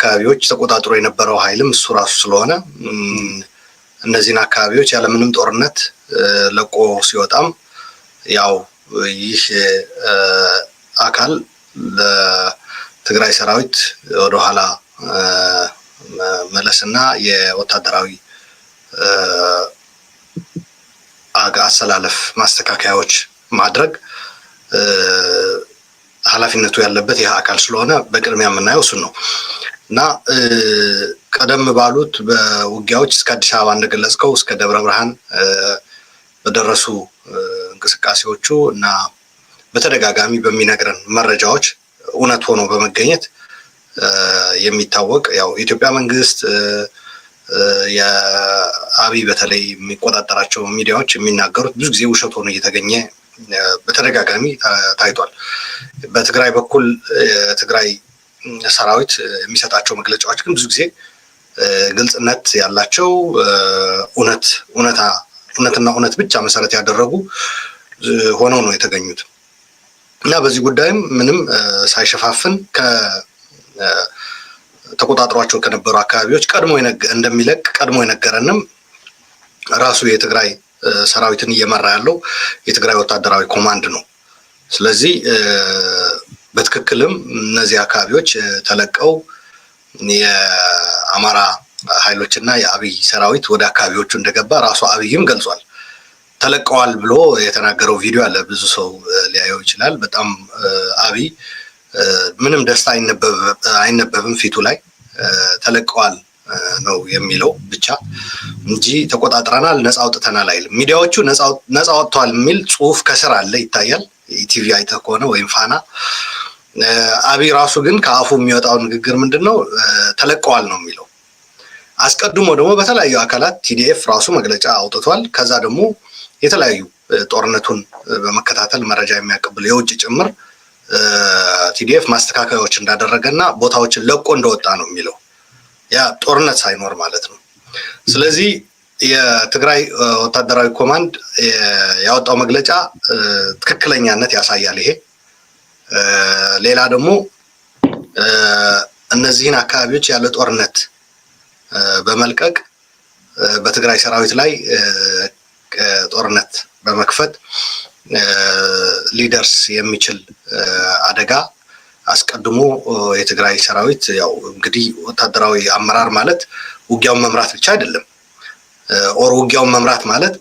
አካባቢዎች ተቆጣጥሮ የነበረው ኃይልም እሱ ራሱ ስለሆነ እነዚህን አካባቢዎች ያለምንም ጦርነት ለቆ ሲወጣም ያው ይህ አካል ለትግራይ ሰራዊት ወደ ኋላ መለስና የወታደራዊ አሰላለፍ ማስተካከያዎች ማድረግ ኃላፊነቱ ያለበት ይህ አካል ስለሆነ በቅድሚያ የምናየው እሱን ነው እና ቀደም ባሉት በውጊያዎች እስከ አዲስ አበባ እንደገለጽከው እስከ ደብረ ብርሃን በደረሱ እንቅስቃሴዎቹ እና በተደጋጋሚ በሚነግረን መረጃዎች እውነት ሆኖ በመገኘት የሚታወቅ ያው የኢትዮጵያ መንግስት የአብይ በተለይ የሚቆጣጠራቸው ሚዲያዎች የሚናገሩት ብዙ ጊዜ ውሸት ሆኖ እየተገኘ በተደጋጋሚ ታይቷል። በትግራይ በኩል የትግራይ ሰራዊት የሚሰጣቸው መግለጫዎች ግን ብዙ ጊዜ ግልጽነት ያላቸው እውነትና እውነት ብቻ መሰረት ያደረጉ ሆነው ነው የተገኙት እና በዚህ ጉዳይም ምንም ሳይሸፋፍን ተቆጣጥሯቸው ከነበሩ አካባቢዎች ቀድሞ እንደሚለቅ ቀድሞ የነገረንም ራሱ የትግራይ ሰራዊትን እየመራ ያለው የትግራይ ወታደራዊ ኮማንድ ነው። ስለዚህ በትክክልም እነዚህ አካባቢዎች ተለቀው የአማራ ኃይሎችና የአብይ ሰራዊት ወደ አካባቢዎቹ እንደገባ ራሱ አብይም ገልጿል። ተለቀዋል ብሎ የተናገረው ቪዲዮ አለ፣ ብዙ ሰው ሊያየው ይችላል። በጣም አብይ ምንም ደስታ አይነበብም ፊቱ ላይ። ተለቀዋል ነው የሚለው ብቻ እንጂ ተቆጣጥረናል ነፃ አውጥተናል አይልም። ሚዲያዎቹ ነፃ ወጥተዋል የሚል ጽሁፍ ከስር አለ ይታያል። ኢቲቪ አይተህ ከሆነ ወይም ፋና። አብይ ራሱ ግን ከአፉ የሚወጣው ንግግር ምንድነው? ተለቀዋል ነው የሚለው። አስቀድሞ ደግሞ በተለያዩ አካላት ቲዲኤፍ ራሱ መግለጫ አውጥቷል። ከዛ ደግሞ የተለያዩ ጦርነቱን በመከታተል መረጃ የሚያቀብል የውጭ ጭምር ቲዲኤፍ ማስተካከያዎች እንዳደረገና ቦታዎችን ለቆ እንደወጣ ነው የሚለው፣ ያ ጦርነት ሳይኖር ማለት ነው። ስለዚህ የትግራይ ወታደራዊ ኮማንድ ያወጣው መግለጫ ትክክለኛነት ያሳያል። ይሄ ሌላ ደግሞ እነዚህን አካባቢዎች ያለ ጦርነት በመልቀቅ በትግራይ ሰራዊት ላይ ጦርነት በመክፈት ሊደርስ የሚችል አደጋ አስቀድሞ የትግራይ ሰራዊት ያው እንግዲህ ወታደራዊ አመራር ማለት ውጊያውን መምራት ብቻ አይደለም። ውጊያውን መምራት ማለት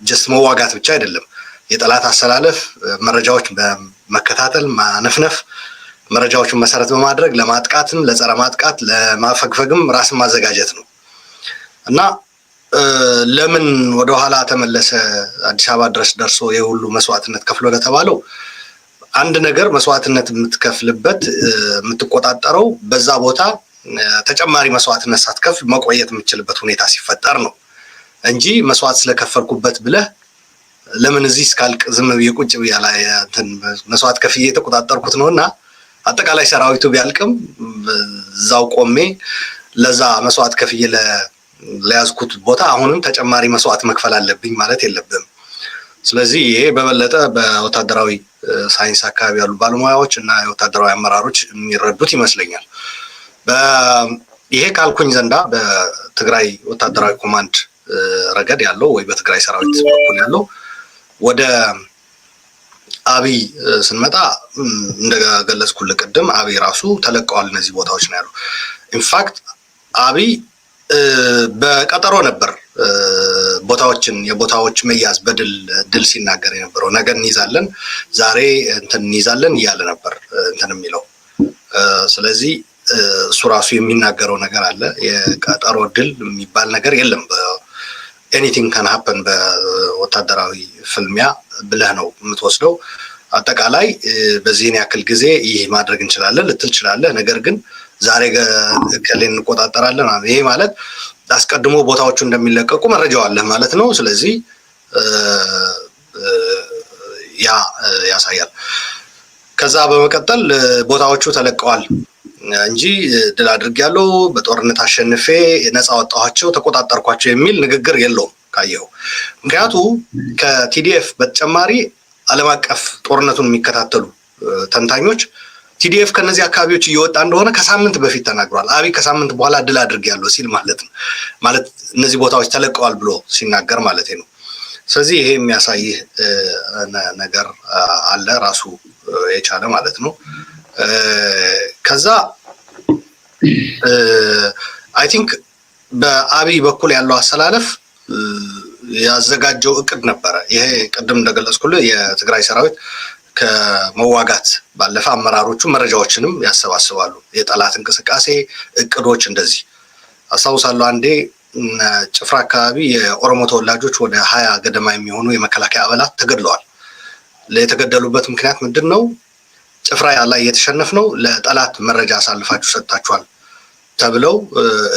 ጀስት መዋጋት ብቻ አይደለም። የጠላት አሰላለፍ መረጃዎች በመከታተል ማነፍነፍ፣ መረጃዎችን መሰረት በማድረግ ለማጥቃትም ለጸረ ማጥቃት ለማፈግፈግም ራስን ማዘጋጀት ነው እና ለምን ወደ ኋላ ተመለሰ አዲስ አበባ ድረስ ደርሶ የሁሉ መስዋዕትነት ከፍሎ ለተባለው አንድ ነገር መስዋዕትነት የምትከፍልበት የምትቆጣጠረው በዛ ቦታ ተጨማሪ መስዋዕትነት ሳትከፍል መቆየት የምትችልበት ሁኔታ ሲፈጠር ነው እንጂ መስዋዕት ስለከፈልኩበት ብለህ ለምን እዚህ እስካልቅ ዝም ብዬ ቁጭ ብዬ ላይ እንትን መስዋዕት ከፍዬ የተቆጣጠርኩት ነውና አጠቃላይ ሰራዊቱ ቢያልቅም እዛው ቆሜ ለዛ መስዋዕት ከፍዬ ለያዝኩት ቦታ አሁንም ተጨማሪ መስዋዕት መክፈል አለብኝ ማለት የለብንም። ስለዚህ ይሄ በበለጠ በወታደራዊ ሳይንስ አካባቢ ያሉ ባለሙያዎች እና የወታደራዊ አመራሮች የሚረዱት ይመስለኛል። ይሄ ካልኩኝ ዘንዳ በትግራይ ወታደራዊ ኮማንድ ረገድ ያለው ወይ በትግራይ ሰራዊት በኩል ያለው ወደ አብይ ስንመጣ እንደገለጽኩልህ ቅድም አብይ ራሱ ተለቀዋል እነዚህ ቦታዎች ነው ያለው። ኢንፋክት አብይ በቀጠሮ ነበር የቦታዎች መያዝ በድል ሲናገር የነበረው። ነገ እንይዛለን፣ ዛሬ እንትን እንይዛለን እያለ ነበር እንትን የሚለው። ስለዚህ እሱ ራሱ የሚናገረው ነገር አለ። የቀጠሮ ድል የሚባል ነገር የለም። ኤኒቲንግ ካን ሀፐን በወታደራዊ ፍልሚያ ብለህ ነው የምትወስደው። አጠቃላይ በዚህን ያክል ጊዜ ይህ ማድረግ እንችላለን ልትል ትችላለህ። ነገር ግን ዛሬ ከሌን እንቆጣጠራለን ይሄ ማለት አስቀድሞ ቦታዎቹ እንደሚለቀቁ መረጃው አለ ማለት ነው። ስለዚህ ያ ያሳያል። ከዛ በመቀጠል ቦታዎቹ ተለቀዋል እንጂ ድል አድርጌያለሁ፣ በጦርነት አሸንፌ ነፃ ወጣኋቸው፣ ተቆጣጠርኳቸው የሚል ንግግር የለውም ካየው። ምክንያቱ ከቲዲኤፍ በተጨማሪ ዓለም አቀፍ ጦርነቱን የሚከታተሉ ተንታኞች ቲዲኤፍ ከነዚህ አካባቢዎች እየወጣ እንደሆነ ከሳምንት በፊት ተናግሯል። አብይ ከሳምንት በኋላ ድል አድርጌያለሁ ሲል ማለት ነው። ማለት እነዚህ ቦታዎች ተለቀዋል ብሎ ሲናገር ማለት ነው። ስለዚህ ይሄ የሚያሳይህ ነገር አለ ራሱ የቻለ ማለት ነው። ከዛ አይ ቲንክ በአብይ በኩል ያለው አሰላለፍ ያዘጋጀው እቅድ ነበረ። ይሄ ቅድም እንደገለጽኩልህ የትግራይ ሰራዊት ከመዋጋት ባለፈ አመራሮቹ መረጃዎችንም ያሰባስባሉ። የጠላት እንቅስቃሴ እቅዶች እንደዚህ አስታውሳለሁ። አንዴ ጭፍራ አካባቢ የኦሮሞ ተወላጆች ወደ 20 ገደማ የሚሆኑ የመከላከያ አባላት ተገድለዋል። የተገደሉበት ምክንያት ምንድን ነው? ጭፍራ ላይ የተሸነፍነው ለጠላት መረጃ አሳልፋችሁ ሰጥታችኋል ተብለው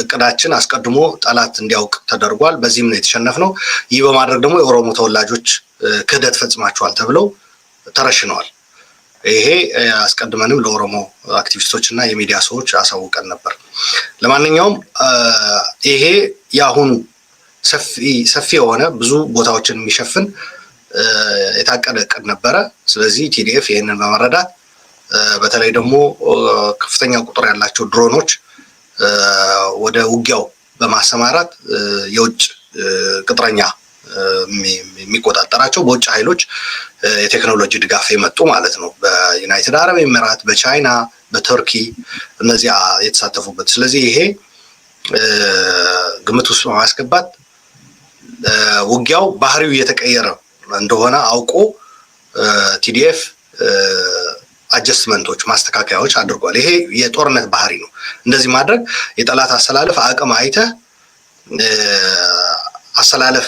እቅዳችን አስቀድሞ ጠላት እንዲያውቅ ተደርጓል። በዚህም ነው የተሸነፍነው። ይህ በማድረግ ደግሞ የኦሮሞ ተወላጆች ክህደት ፈጽማችኋል ተብለው ተረሽነዋል። ይሄ አስቀድመንም ለኦሮሞ አክቲቪስቶች እና የሚዲያ ሰዎች አሳውቀን ነበር። ለማንኛውም ይሄ የአሁኑ ሰፊ የሆነ ብዙ ቦታዎችን የሚሸፍን የታቀደ እቅድ ነበረ። ስለዚህ ቲዲኤፍ ይህንን በመረዳት በተለይ ደግሞ ከፍተኛ ቁጥር ያላቸው ድሮኖች ወደ ውጊያው በማሰማራት የውጭ ቅጥረኛ የሚቆጣጠራቸው በውጭ ኃይሎች የቴክኖሎጂ ድጋፍ የመጡ ማለት ነው። በዩናይትድ አረብ ኤሚራት፣ በቻይና፣ በቱርኪ እነዚያ የተሳተፉበት። ስለዚህ ይሄ ግምት ውስጥ በማስገባት ውጊያው ባህሪው እየተቀየረ እንደሆነ አውቆ ቲዲኤፍ አጀስትመንቶች ማስተካከያዎች አድርጓል። ይሄ የጦርነት ባህሪ ነው። እንደዚህ ማድረግ የጠላት አሰላለፍ አቅም አይተህ አሰላለፍ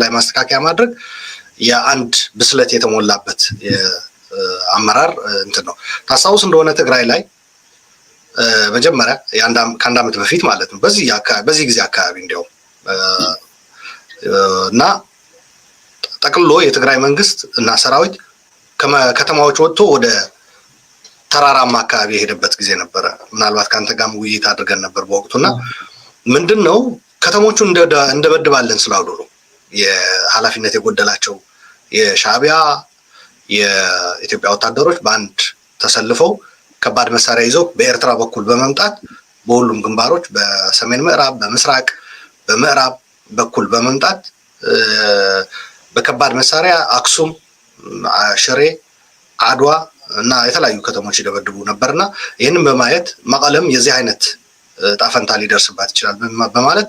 ላይ ማስተካከያ ማድረግ የአንድ ብስለት የተሞላበት አመራር እንትን ነው። ታስታውስ እንደሆነ ትግራይ ላይ መጀመሪያ ከአንድ ዓመት በፊት ማለት ነው በዚህ ጊዜ አካባቢ እንዲያውም እና ጠቅልሎ የትግራይ መንግስት እና ሰራዊት ከተማዎች ወጥቶ ወደ ተራራማ አካባቢ የሄደበት ጊዜ ነበረ። ምናልባት ከአንተ ጋርም ውይይት አድርገን ነበር በወቅቱና ምንድን ነው ከተሞቹ እንደበድባለን ስላሉ ነው የኃላፊነት የጎደላቸው የሻዕቢያ የኢትዮጵያ ወታደሮች በአንድ ተሰልፈው ከባድ መሳሪያ ይዘው በኤርትራ በኩል በመምጣት በሁሉም ግንባሮች በሰሜን ምዕራብ፣ በምስራቅ፣ በምዕራብ በኩል በመምጣት በከባድ መሳሪያ አክሱም፣ ሽሬ፣ አድዋ እና የተለያዩ ከተሞች ይደበድቡ ነበርና ይህንን በማየት መቀለም የዚህ አይነት ጣፈንታ ሊደርስባት ይችላል በማለት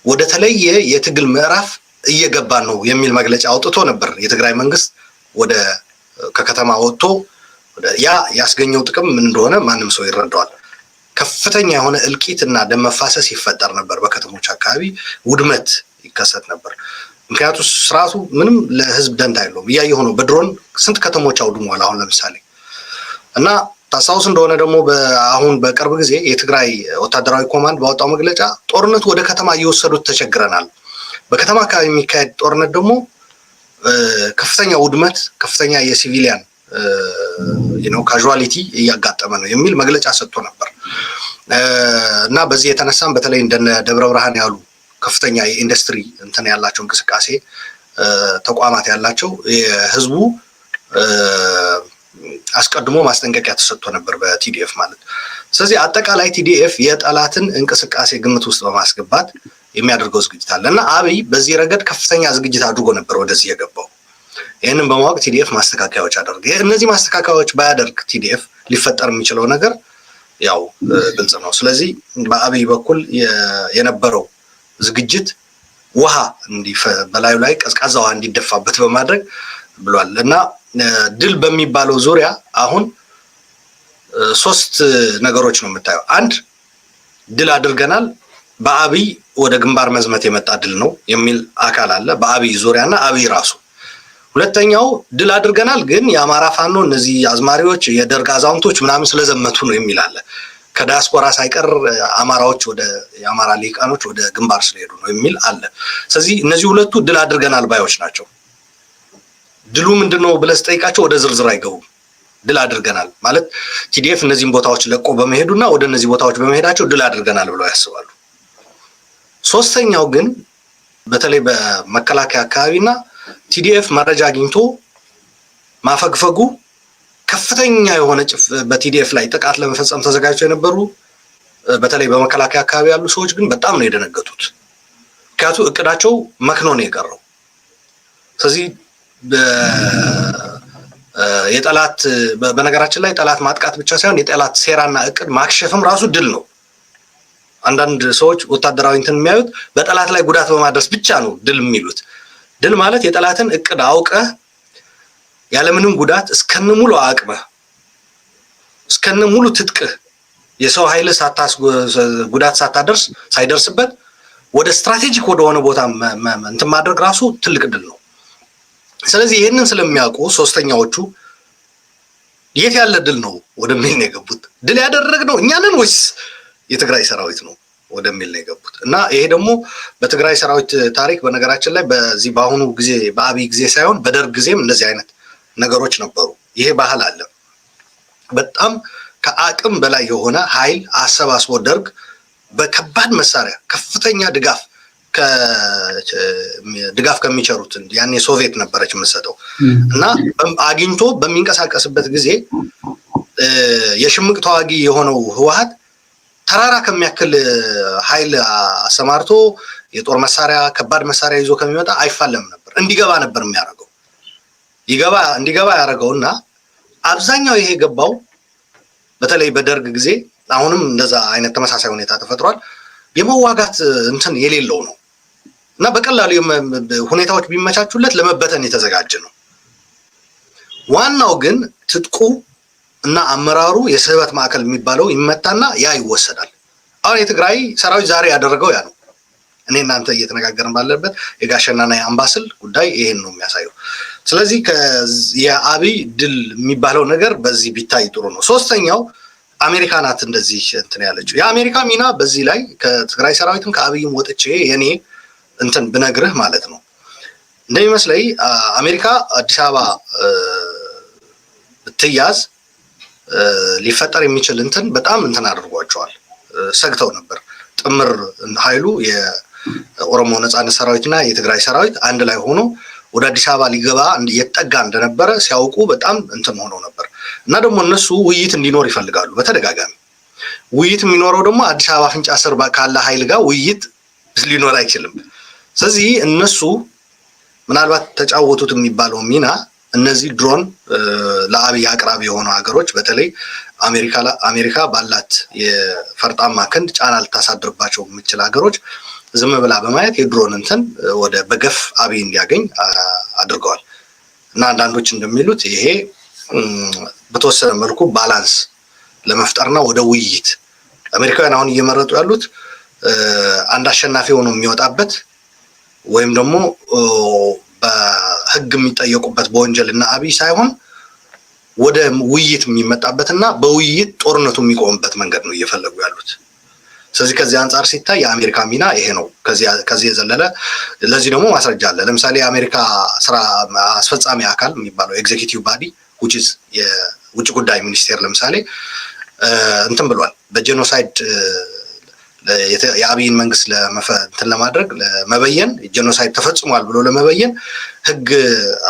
ወደ ተለየ የትግል ምዕራፍ እየገባን ነው የሚል መግለጫ አውጥቶ ነበር። የትግራይ መንግስት ወደ ከከተማ ወጥቶ ያ ያስገኘው ጥቅም ምን እንደሆነ ማንም ሰው ይረዳዋል። ከፍተኛ የሆነ እልቂት እና ደም መፋሰስ ይፈጠር ነበር። በከተሞች አካባቢ ውድመት ይከሰት ነበር። ምክንያቱም ስርዓቱ ምንም ለህዝብ ደንታ የለውም። እያየሁ ነው። በድሮን ስንት ከተሞች አውድሟል። አሁን ለምሳሌ እና ታስታውስ እንደሆነ ደግሞ አሁን በቅርብ ጊዜ የትግራይ ወታደራዊ ኮማንድ ባወጣው መግለጫ ጦርነቱ ወደ ከተማ እየወሰዱት ተቸግረናል፣ በከተማ አካባቢ የሚካሄድ ጦርነት ደግሞ ከፍተኛ ውድመት፣ ከፍተኛ የሲቪሊያን ካዡዋሊቲ እያጋጠመ ነው የሚል መግለጫ ሰጥቶ ነበር እና በዚህ የተነሳም በተለይ እንደነ ደብረ ብርሃን ያሉ ከፍተኛ የኢንዱስትሪ እንትን ያላቸው እንቅስቃሴ ተቋማት ያላቸው የህዝቡ አስቀድሞ ማስጠንቀቂያ ተሰጥቶ ነበር በቲዲኤፍ ማለት። ስለዚህ አጠቃላይ ቲዲኤፍ የጠላትን እንቅስቃሴ ግምት ውስጥ በማስገባት የሚያደርገው ዝግጅት አለ እና አብይ በዚህ ረገድ ከፍተኛ ዝግጅት አድርጎ ነበር ወደዚህ የገባው። ይህንን በማወቅ ቲዲኤፍ ማስተካከያዎች አደረገ። እነዚህ ማስተካከያዎች ባያደርግ ቲዲኤፍ ሊፈጠር የሚችለው ነገር ያው ግልጽ ነው። ስለዚህ በአብይ በኩል የነበረው ዝግጅት ውሃ በላዩ ላይ ቀዝቃዛ ውሃ እንዲደፋበት በማድረግ ብሏል እና ድል በሚባለው ዙሪያ አሁን ሶስት ነገሮች ነው የምታየው። አንድ ድል አድርገናል፣ በአብይ ወደ ግንባር መዝመት የመጣ ድል ነው የሚል አካል አለ በአብይ ዙሪያና አብይ ራሱ። ሁለተኛው ድል አድርገናል ግን የአማራ ፋኖ እነዚህ አዝማሪዎች የደርግ አዛውንቶች ምናምን ስለዘመቱ ነው የሚል አለ። ከዲያስፖራ ሳይቀር አማራዎች የአማራ ሊቃኖች ወደ ግንባር ስለሄዱ ነው የሚል አለ። ስለዚህ እነዚህ ሁለቱ ድል አድርገናል ባዮች ናቸው። ድሉ ምንድነው ብለህ ስጠይቃቸው ወደ ዝርዝር አይገቡም። ድል አድርገናል ማለት ቲዲኤፍ እነዚህን ቦታዎች ለቆ በመሄዱና ወደ እነዚህ ቦታዎች በመሄዳቸው ድል አድርገናል ብለው ያስባሉ። ሶስተኛው ግን በተለይ በመከላከያ አካባቢና ቲዲኤፍ መረጃ አግኝቶ ማፈግፈጉ ከፍተኛ የሆነ በቲዲኤፍ ላይ ጥቃት ለመፈጸም ተዘጋጅተው የነበሩ በተለይ በመከላከያ አካባቢ ያሉ ሰዎች ግን በጣም ነው የደነገጡት። ምክንያቱም እቅዳቸው መክኖ ነው የቀረው። ስለዚህ የጠላት በነገራችን ላይ ጠላት ማጥቃት ብቻ ሳይሆን የጠላት ሴራና እቅድ ማክሸፍም ራሱ ድል ነው። አንዳንድ ሰዎች ወታደራዊ እንትን የሚያዩት በጠላት ላይ ጉዳት በማድረስ ብቻ ነው ድል የሚሉት። ድል ማለት የጠላትን እቅድ አውቀህ ያለምንም ጉዳት እስከነሙሉ አቅመህ እስከነሙሉ ትጥቅህ የሰው ኃይል ጉዳት ሳይደርስበት ወደ ስትራቴጂክ ወደሆነ ቦታ እንትን ማድረግ ራሱ ትልቅ ድል ነው። ስለዚህ ይህንን ስለሚያውቁ ሶስተኛዎቹ የት ያለ ድል ነው ወደሚል ነው የገቡት። ድል ያደረግነው እኛ ነን ወይስ የትግራይ ሰራዊት ነው ወደሚል ነው የገቡት። እና ይሄ ደግሞ በትግራይ ሰራዊት ታሪክ በነገራችን ላይ በዚህ በአሁኑ ጊዜ በአብይ ጊዜ ሳይሆን በደርግ ጊዜም እንደዚህ አይነት ነገሮች ነበሩ። ይሄ ባህል አለ። በጣም ከአቅም በላይ የሆነ ኃይል አሰባስቦ ደርግ በከባድ መሳሪያ ከፍተኛ ድጋፍ ከሚቸሩት ያኔ ሶቪየት ነበረች የምትሰጠው እና አግኝቶ በሚንቀሳቀስበት ጊዜ የሽምቅ ተዋጊ የሆነው ህወሓት ተራራ ከሚያክል ኃይል አሰማርቶ የጦር መሳሪያ ከባድ መሳሪያ ይዞ ከሚመጣ አይፋለም ነበር፣ እንዲገባ ነበር የሚያደርገው። እንዲገባ ያደረገውና አብዛኛው ይሄ ገባው በተለይ በደርግ ጊዜ አሁንም እንደዛ አይነት ተመሳሳይ ሁኔታ ተፈጥሯል። የመዋጋት እንትን የሌለው ነው እና በቀላሉ ሁኔታዎች ቢመቻቹለት ለመበተን የተዘጋጀ ነው። ዋናው ግን ትጥቁ እና አመራሩ የስህበት ማዕከል የሚባለው ይመታና ያ ይወሰዳል። አሁን የትግራይ ሰራዊት ዛሬ ያደረገው ያ ነው። እኔ እናንተ እየተነጋገርን ባለበት የጋሸናና የአምባሰል ጉዳይ ይሄን ነው የሚያሳየው። ስለዚህ የአብይ ድል የሚባለው ነገር በዚህ ቢታይ ጥሩ ነው። ሶስተኛው አሜሪካ ናት እንደዚህ እንትን ያለችው። የአሜሪካ ሚና በዚህ ላይ ከትግራይ ሰራዊትም ከአብይም ወጥቼ የኔ እንትን ብነግርህ ማለት ነው እንደሚመስለኝ አሜሪካ አዲስ አበባ ብትያዝ ሊፈጠር የሚችል እንትን በጣም እንትን አድርጓቸዋል። ሰግተው ነበር። ጥምር ኃይሉ የኦሮሞ ነጻነት ሰራዊትና የትግራይ ሰራዊት አንድ ላይ ሆኖ ወደ አዲስ አበባ ሊገባ እየተጠጋ እንደነበረ ሲያውቁ በጣም እንትን ሆነው ነበር እና ደግሞ እነሱ ውይይት እንዲኖር ይፈልጋሉ በተደጋጋሚ። ውይይት የሚኖረው ደግሞ አዲስ አበባ አፍንጫ ስር ካለ ኃይል ጋር ውይይት ሊኖር አይችልም። ስለዚህ እነሱ ምናልባት ተጫወቱት የሚባለው ሚና እነዚህ ድሮን ለአብይ አቅራቢ የሆኑ ሀገሮች በተለይ አሜሪካ ባላት የፈርጣማ ክንድ ጫና ልታሳድርባቸው የምትችል ሀገሮች ዝም ብላ በማየት የድሮን እንትን ወደ በገፍ አብይ እንዲያገኝ አድርገዋል። እና አንዳንዶች እንደሚሉት ይሄ በተወሰነ መልኩ ባላንስ ለመፍጠርና ወደ ውይይት አሜሪካውያን አሁን እየመረጡ ያሉት አንድ አሸናፊ ሆኖ የሚወጣበት ወይም ደግሞ በህግ የሚጠየቁበት በወንጀል እና አብይ ሳይሆን ወደ ውይይት የሚመጣበትና በውይይት ጦርነቱ የሚቆምበት መንገድ ነው እየፈለጉ ያሉት። ስለዚህ ከዚህ አንጻር ሲታይ የአሜሪካ ሚና ይሄ ነው። ከዚህ የዘለለ ለዚህ ደግሞ ማስረጃ አለ። ለምሳሌ የአሜሪካ ስራ አስፈጻሚ አካል የሚባለው ኤግዜኪቲቭ ባዲ which is የውጭ ጉዳይ ሚኒስቴር ለምሳሌ እንትን ብሏል። በጄኖሳይድ የአብይን መንግስት እንትን ለማድረግ ለመበየን ጄኖሳይድ ተፈጽሟል ብሎ ለመበየን ህግ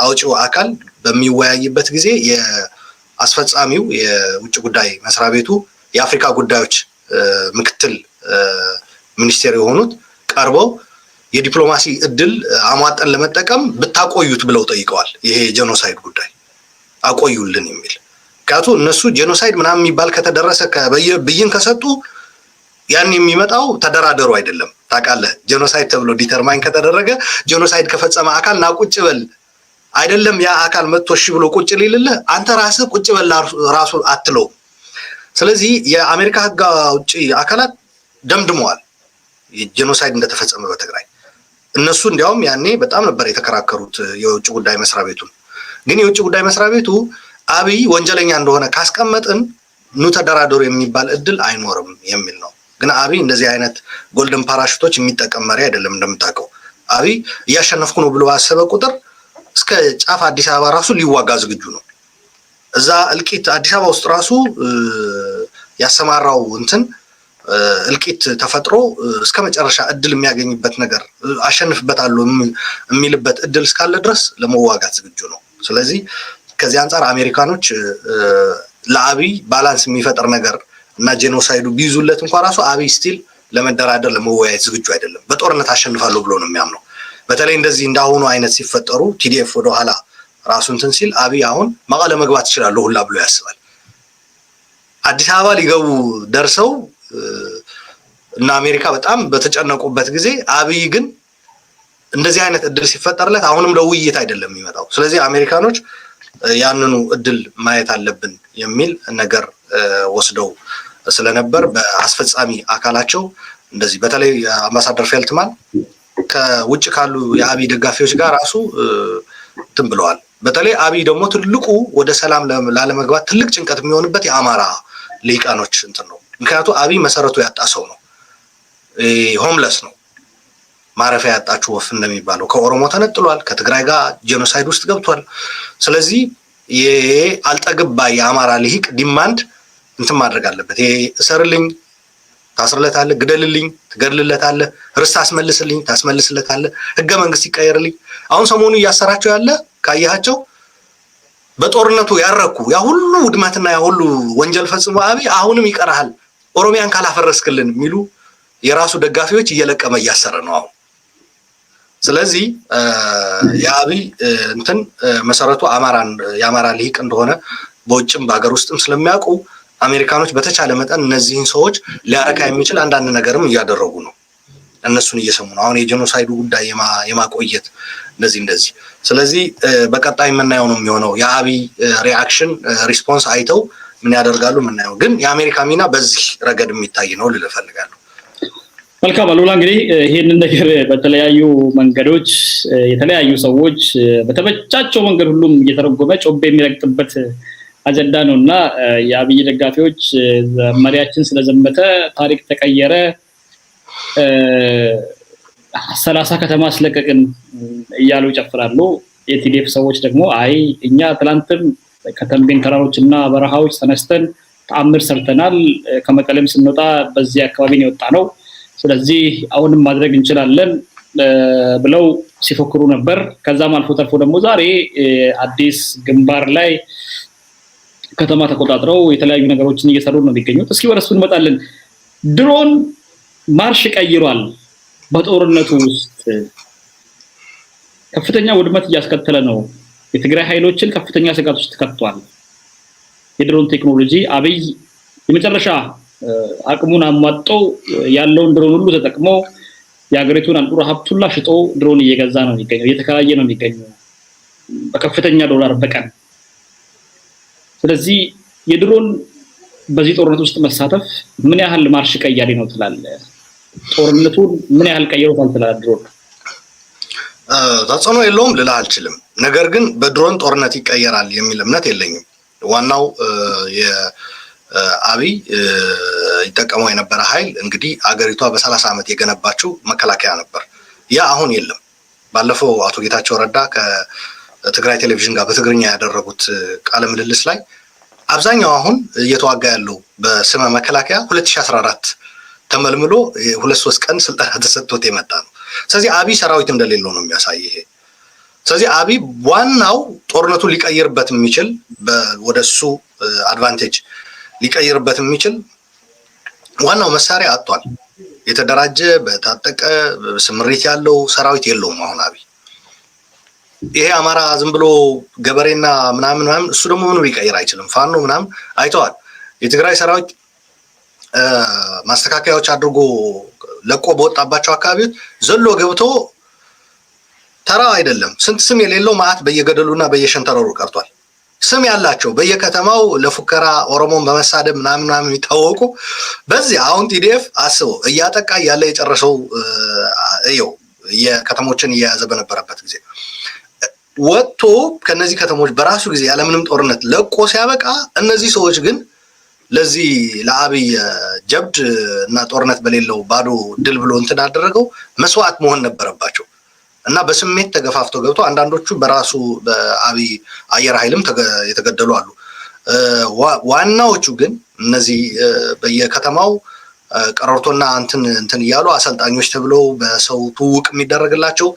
አውጪው አካል በሚወያይበት ጊዜ የአስፈጻሚው የውጭ ጉዳይ መስሪያ ቤቱ የአፍሪካ ጉዳዮች ምክትል ሚኒስቴር የሆኑት ቀርበው የዲፕሎማሲ እድል አሟጠን ለመጠቀም ብታቆዩት ብለው ጠይቀዋል። ይሄ የጄኖሳይድ ጉዳይ አቆዩልን የሚል ምክንያቱም እነሱ ጄኖሳይድ ምናምን የሚባል ከተደረሰ ብይን ከሰጡ ያን የሚመጣው ተደራደሩ አይደለም። ታውቃለህ ጄኖሳይድ ተብሎ ዲተርማይን ከተደረገ ጄኖሳይድ ከፈጸመ አካል ና ቁጭ በል አይደለም ያ አካል መጥቶ እሺ ብሎ ቁጭ ሊልልህ አንተ ራስህ ቁጭ በል ራሱ አትለው። ስለዚህ የአሜሪካ ህግ አውጪ አካላት ደምድመዋል ጄኖሳይድ እንደተፈጸመ በትግራይ። እነሱ እንዲያውም ያኔ በጣም ነበር የተከራከሩት የውጭ ጉዳይ መስሪያ ቤቱን። ግን የውጭ ጉዳይ መስሪያ ቤቱ አብይ ወንጀለኛ እንደሆነ ካስቀመጥን ኑ ተደራደሩ የሚባል እድል አይኖርም የሚል ነው። ግን አብይ እንደዚህ አይነት ጎልደን ፓራሹቶች የሚጠቀም መሪ አይደለም። እንደምታውቀው አብይ እያሸነፍኩ ነው ብሎ ባሰበ ቁጥር እስከ ጫፍ አዲስ አበባ ራሱ ሊዋጋ ዝግጁ ነው። እዛ እልቂት አዲስ አበባ ውስጥ ራሱ ያሰማራው እንትን እልቂት ተፈጥሮ እስከ መጨረሻ እድል የሚያገኝበት ነገር አሸንፍበታለሁ የሚልበት እድል እስካለ ድረስ ለመዋጋት ዝግጁ ነው። ስለዚህ ከዚህ አንፃር አሜሪካኖች ለአብይ ባላንስ የሚፈጥር ነገር እና ጄኖሳይዱ ቢይዙለት እንኳን ራሱ አብይ ስቲል ለመደራደር ለመወያየት ዝግጁ አይደለም። በጦርነት አሸንፋለሁ ብሎ ነው የሚያምነው። በተለይ እንደዚህ እንዳሁኑ አይነት ሲፈጠሩ ቲዲኤፍ ወደ ኋላ ራሱን እንትን ሲል አብይ አሁን መቀለ መግባት ይችላል ሁላ ብሎ ያስባል። አዲስ አበባ ሊገቡ ደርሰው እና አሜሪካ በጣም በተጨነቁበት ጊዜ አብይ ግን እንደዚህ አይነት እድል ሲፈጠርለት አሁንም ለውይይት አይደለም የሚመጣው። ስለዚህ አሜሪካኖች ያንኑ እድል ማየት አለብን የሚል ነገር ወስደው ስለነበር በአስፈጻሚ አካላቸው እንደዚህ በተለይ አምባሳደር ፌልትማን ከውጭ ካሉ የአብይ ደጋፊዎች ጋር ራሱ እንትን ብለዋል። በተለይ አብይ ደግሞ ትልቁ ወደ ሰላም ላለመግባት ትልቅ ጭንቀት የሚሆንበት የአማራ ሊቃኖች እንትን ነው። ምክንያቱም አብይ መሰረቱ ያጣ ሰው ነው። ሆምለስ ነው። ማረፊያ ያጣችሁ ወፍ እንደሚባለው ከኦሮሞ ተነጥሏል። ከትግራይ ጋር ጄኖሳይድ ውስጥ ገብቷል። ስለዚህ የአልጠግባ የአማራ ልሂቅ ዲማንድ እንትን ማድረግ አለበት። ይሄ እሰርልኝ ታስርለታለህ፣ ግደልልኝ ትገድልለታለህ፣ ርስት አስመልስልኝ ታስመልስለታለህ፣ ህገ መንግስት ይቀየርልኝ። አሁን ሰሞኑ እያሰራቸው ያለ ካያቸው በጦርነቱ ያረኩ ያ ሁሉ ውድመትና ያ ሁሉ ወንጀል ፈጽሞ አብይ አሁንም ይቀርሃል ኦሮሚያን ካላፈረስክልን የሚሉ የራሱ ደጋፊዎች እየለቀመ እያሰረ ነው አሁን። ስለዚህ የአብይ እንትን መሰረቱ የአማራ ልሂቅ እንደሆነ በውጭም በሀገር ውስጥም ስለሚያውቁ አሜሪካኖች በተቻለ መጠን እነዚህን ሰዎች ሊያረካ የሚችል አንዳንድ ነገርም እያደረጉ ነው። እነሱን እየሰሙ ነው። አሁን የጄኖሳይዱ ጉዳይ የማቆየት እንደዚህ። ስለዚህ በቀጣይ የምናየው ነው የሚሆነው። የአብይ ሪአክሽን ሪስፖንስ አይተው ምን ያደርጋሉ የምናየው። ግን የአሜሪካ ሚና በዚህ ረገድ የሚታይ ነው ልል እፈልጋለሁ። መልካም አሉላ፣ እንግዲህ ይሄንን ነገር በተለያዩ መንገዶች የተለያዩ ሰዎች በተመቻቸው መንገድ ሁሉም እየተረጎመ ጮቤ የሚረግጥበት አጀንዳ ነውና የአብይ ደጋፊዎች መሪያችን ስለዘመተ ታሪክ ተቀየረ፣ 30 ከተማ አስለቀቅን እያሉ ይጨፍራሉ። የቲዲኤፍ ሰዎች ደግሞ አይ እኛ ትላንትም ከተንቤን ተራሮችና በረሃዎች ተነስተን ተአምር ሰርተናል፣ ከመቀለም ስንወጣ በዚህ አካባቢ ነው የወጣ ነው፣ ስለዚህ አሁንም ማድረግ እንችላለን ብለው ሲፎክሩ ነበር። ከዛም አልፎ ተርፎ ደግሞ ዛሬ አዲስ ግንባር ላይ ከተማ ተቆጣጥረው የተለያዩ ነገሮችን እየሰሩ ነው የሚገኙት። እስኪ ወደሱ እንመጣለን። ድሮን ማርሽ ቀይሯል። በጦርነቱ ውስጥ ከፍተኛ ውድመት እያስከተለ ነው። የትግራይ ኃይሎችን ከፍተኛ ስጋት ውስጥ ከቷል። የድሮን ቴክኖሎጂ አብይ የመጨረሻ አቅሙን አሟጦ ያለውን ድሮን ሁሉ ተጠቅሞ የሀገሪቱን አንጡራ ሀብት ሁሉ ሽጦ ድሮን እየገዛ ነው የሚገኘው፣ እየተከራየ ነው የሚገኘው በከፍተኛ ዶላር በቀን። ስለዚህ የድሮን በዚህ ጦርነት ውስጥ መሳተፍ ምን ያህል ማርሽ ቀያሪ ነው ትላለህ? ጦርነቱን ምን ያህል ቀይሮታል ትላለህ? ድሮን ተጽዕኖ የለውም ልልህ አልችልም። ነገር ግን በድሮን ጦርነት ይቀየራል የሚል እምነት የለኝም። ዋናው የአብይ ይጠቀመው የነበረ ኃይል እንግዲህ አገሪቷ በ30 ዓመት የገነባችው መከላከያ ነበር። ያ አሁን የለም። ባለፈው አቶ ጌታቸው ረዳ ከትግራይ ቴሌቪዥን ጋር በትግርኛ ያደረጉት ቃለ ምልልስ ላይ አብዛኛው አሁን እየተዋጋ ያለው በስመ መከላከያ 2014 ተመልምሎ 2-3 ቀን ስልጠና ተሰጥቶት የመጣ ነው። ስለዚህ አብይ ሰራዊት እንደሌለው ነው የሚያሳይ ይሄ። ስለዚህ አብይ ዋናው ጦርነቱ ሊቀይርበት የሚችል ወደሱ አድቫንቴጅ ሊቀይርበት የሚችል ዋናው መሳሪያ አጥቷል። የተደራጀ በታጠቀ ስምሪት ያለው ሰራዊት የለውም አሁን አብይ። ይሄ አማራ ዝም ብሎ ገበሬና ምናምን እሱ ደግሞ ምንም ሊቀይር አይችልም። ፋኖ ምናምን አይተዋል። የትግራይ ሰራዊት ማስተካከያዎች አድርጎ ለቆ በወጣባቸው አካባቢዎች ዘሎ ገብቶ ተራ አይደለም ስንት ስም የሌለው ማአት በየገደሉና በየሸንተረሩ ቀርቷል። ስም ያላቸው በየከተማው ለፉከራ ኦሮሞን በመሳደብ ምናምን የሚታወቁ በዚህ አሁን ቲዲኤፍ አስቦ እያጠቃ ያለ የጨረሰው እየው የከተሞችን እየያዘ በነበረበት ጊዜ ወጥቶ ከነዚህ ከተሞች በራሱ ጊዜ ያለምንም ጦርነት ለቆ ሲያበቃ እነዚህ ሰዎች ግን ለዚህ ለአብይ ጀብድ እና ጦርነት በሌለው ባዶ ድል ብሎ እንትን አደረገው መስዋዕት መሆን ነበረባቸው እና በስሜት ተገፋፍተው ገብቶ አንዳንዶቹ በራሱ በአብይ አየር ኃይልም የተገደሉ አሉ። ዋናዎቹ ግን እነዚህ በየከተማው ቀረርቶና እንትን እያሉ አሰልጣኞች ተብለው በሰው ትውውቅ የሚደረግላቸው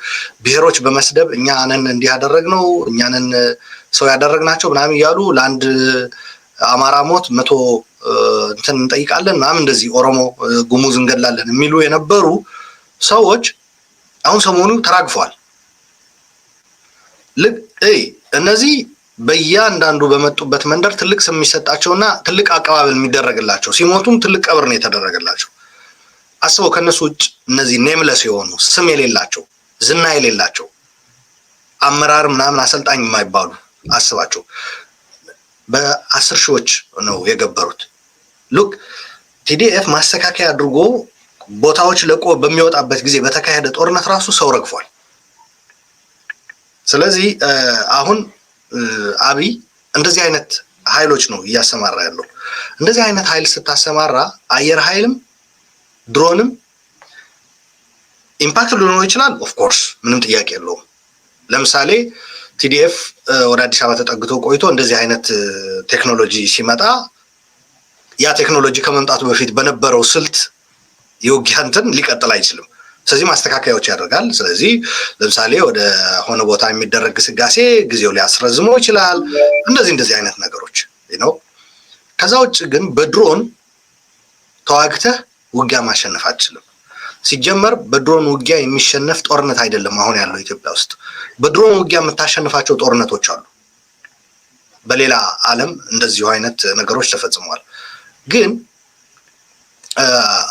ብሔሮች በመስደብ እኛንን እንዲህ ያደረግነው እኛንን ሰው ያደረግናቸው ምናምን እያሉ ለአንድ አማራ ሞት 100 እንትን እንጠይቃለን ምናምን እንደዚህ ኦሮሞ ጉሙዝ እንገድላለን የሚሉ የነበሩ ሰዎች አሁን ሰሞኑ ተራግፈዋል። እነዚህ በእያንዳንዱ በመጡበት መንደር ትልቅ ስም የሚሰጣቸውና ትልቅ አቀባበል የሚደረግላቸው ሲሞቱም ትልቅ ቀብር ነው የተደረገላቸው። አስበው ከነሱ ውጭ እነዚህ ኔምለስ የሆኑ ስም የሌላቸው ዝና የሌላቸው አመራር ምናምን አሰልጣኝ የማይባሉ አስባቸው በ10 ሺዎች ነው የገበሩት። ሉክ ቲዲኤፍ ማስተካከያ አድርጎ ቦታዎች ለቆ በሚወጣበት ጊዜ በተካሄደ ጦርነት ራሱ ሰው ረግፏል። ስለዚህ አሁን አብይ እንደዚህ አይነት ኃይሎች ነው እያሰማራ ያለው። እንደዚህ አይነት ኃይል ስታሰማራ አየር ኃይልም ድሮንም ኢምፓክት ሊኖረው ይችላል። ኦፍ ኮርስ ምንም ጥያቄ የለውም። ለምሳሌ ቲዲኤፍ ወደ አዲስ አበባ ተጠግቶ ቆይቶ እንደዚህ አይነት ቴክኖሎጂ ሲመጣ ያ ቴክኖሎጂ ከመምጣቱ በፊት በነበረው ስልት የውጊያ እንትን ሊቀጥል አይችልም። ስለዚህ ማስተካከያዎች ያደርጋል። ስለዚህ ለምሳሌ ወደ ሆነ ቦታ የሚደረግ ግስጋሴ ጊዜው ሊያስረዝመው ይችላል። እንደዚህ አይነት ነገሮች ነው። ከዛ ውጭ ግን በድሮን ተዋግተህ ውጊያ ማሸነፍ አትችልም። ሲጀመር በድሮን ውጊያ የሚሸነፍ ጦርነት አይደለም አሁን ያለው ኢትዮጵያ ውስጥ። በድሮን ውጊያ የምታሸንፋቸው ጦርነቶች አሉ። በሌላ ዓለም እንደዚሁ አይነት ነገሮች ተፈጽመዋል። ግን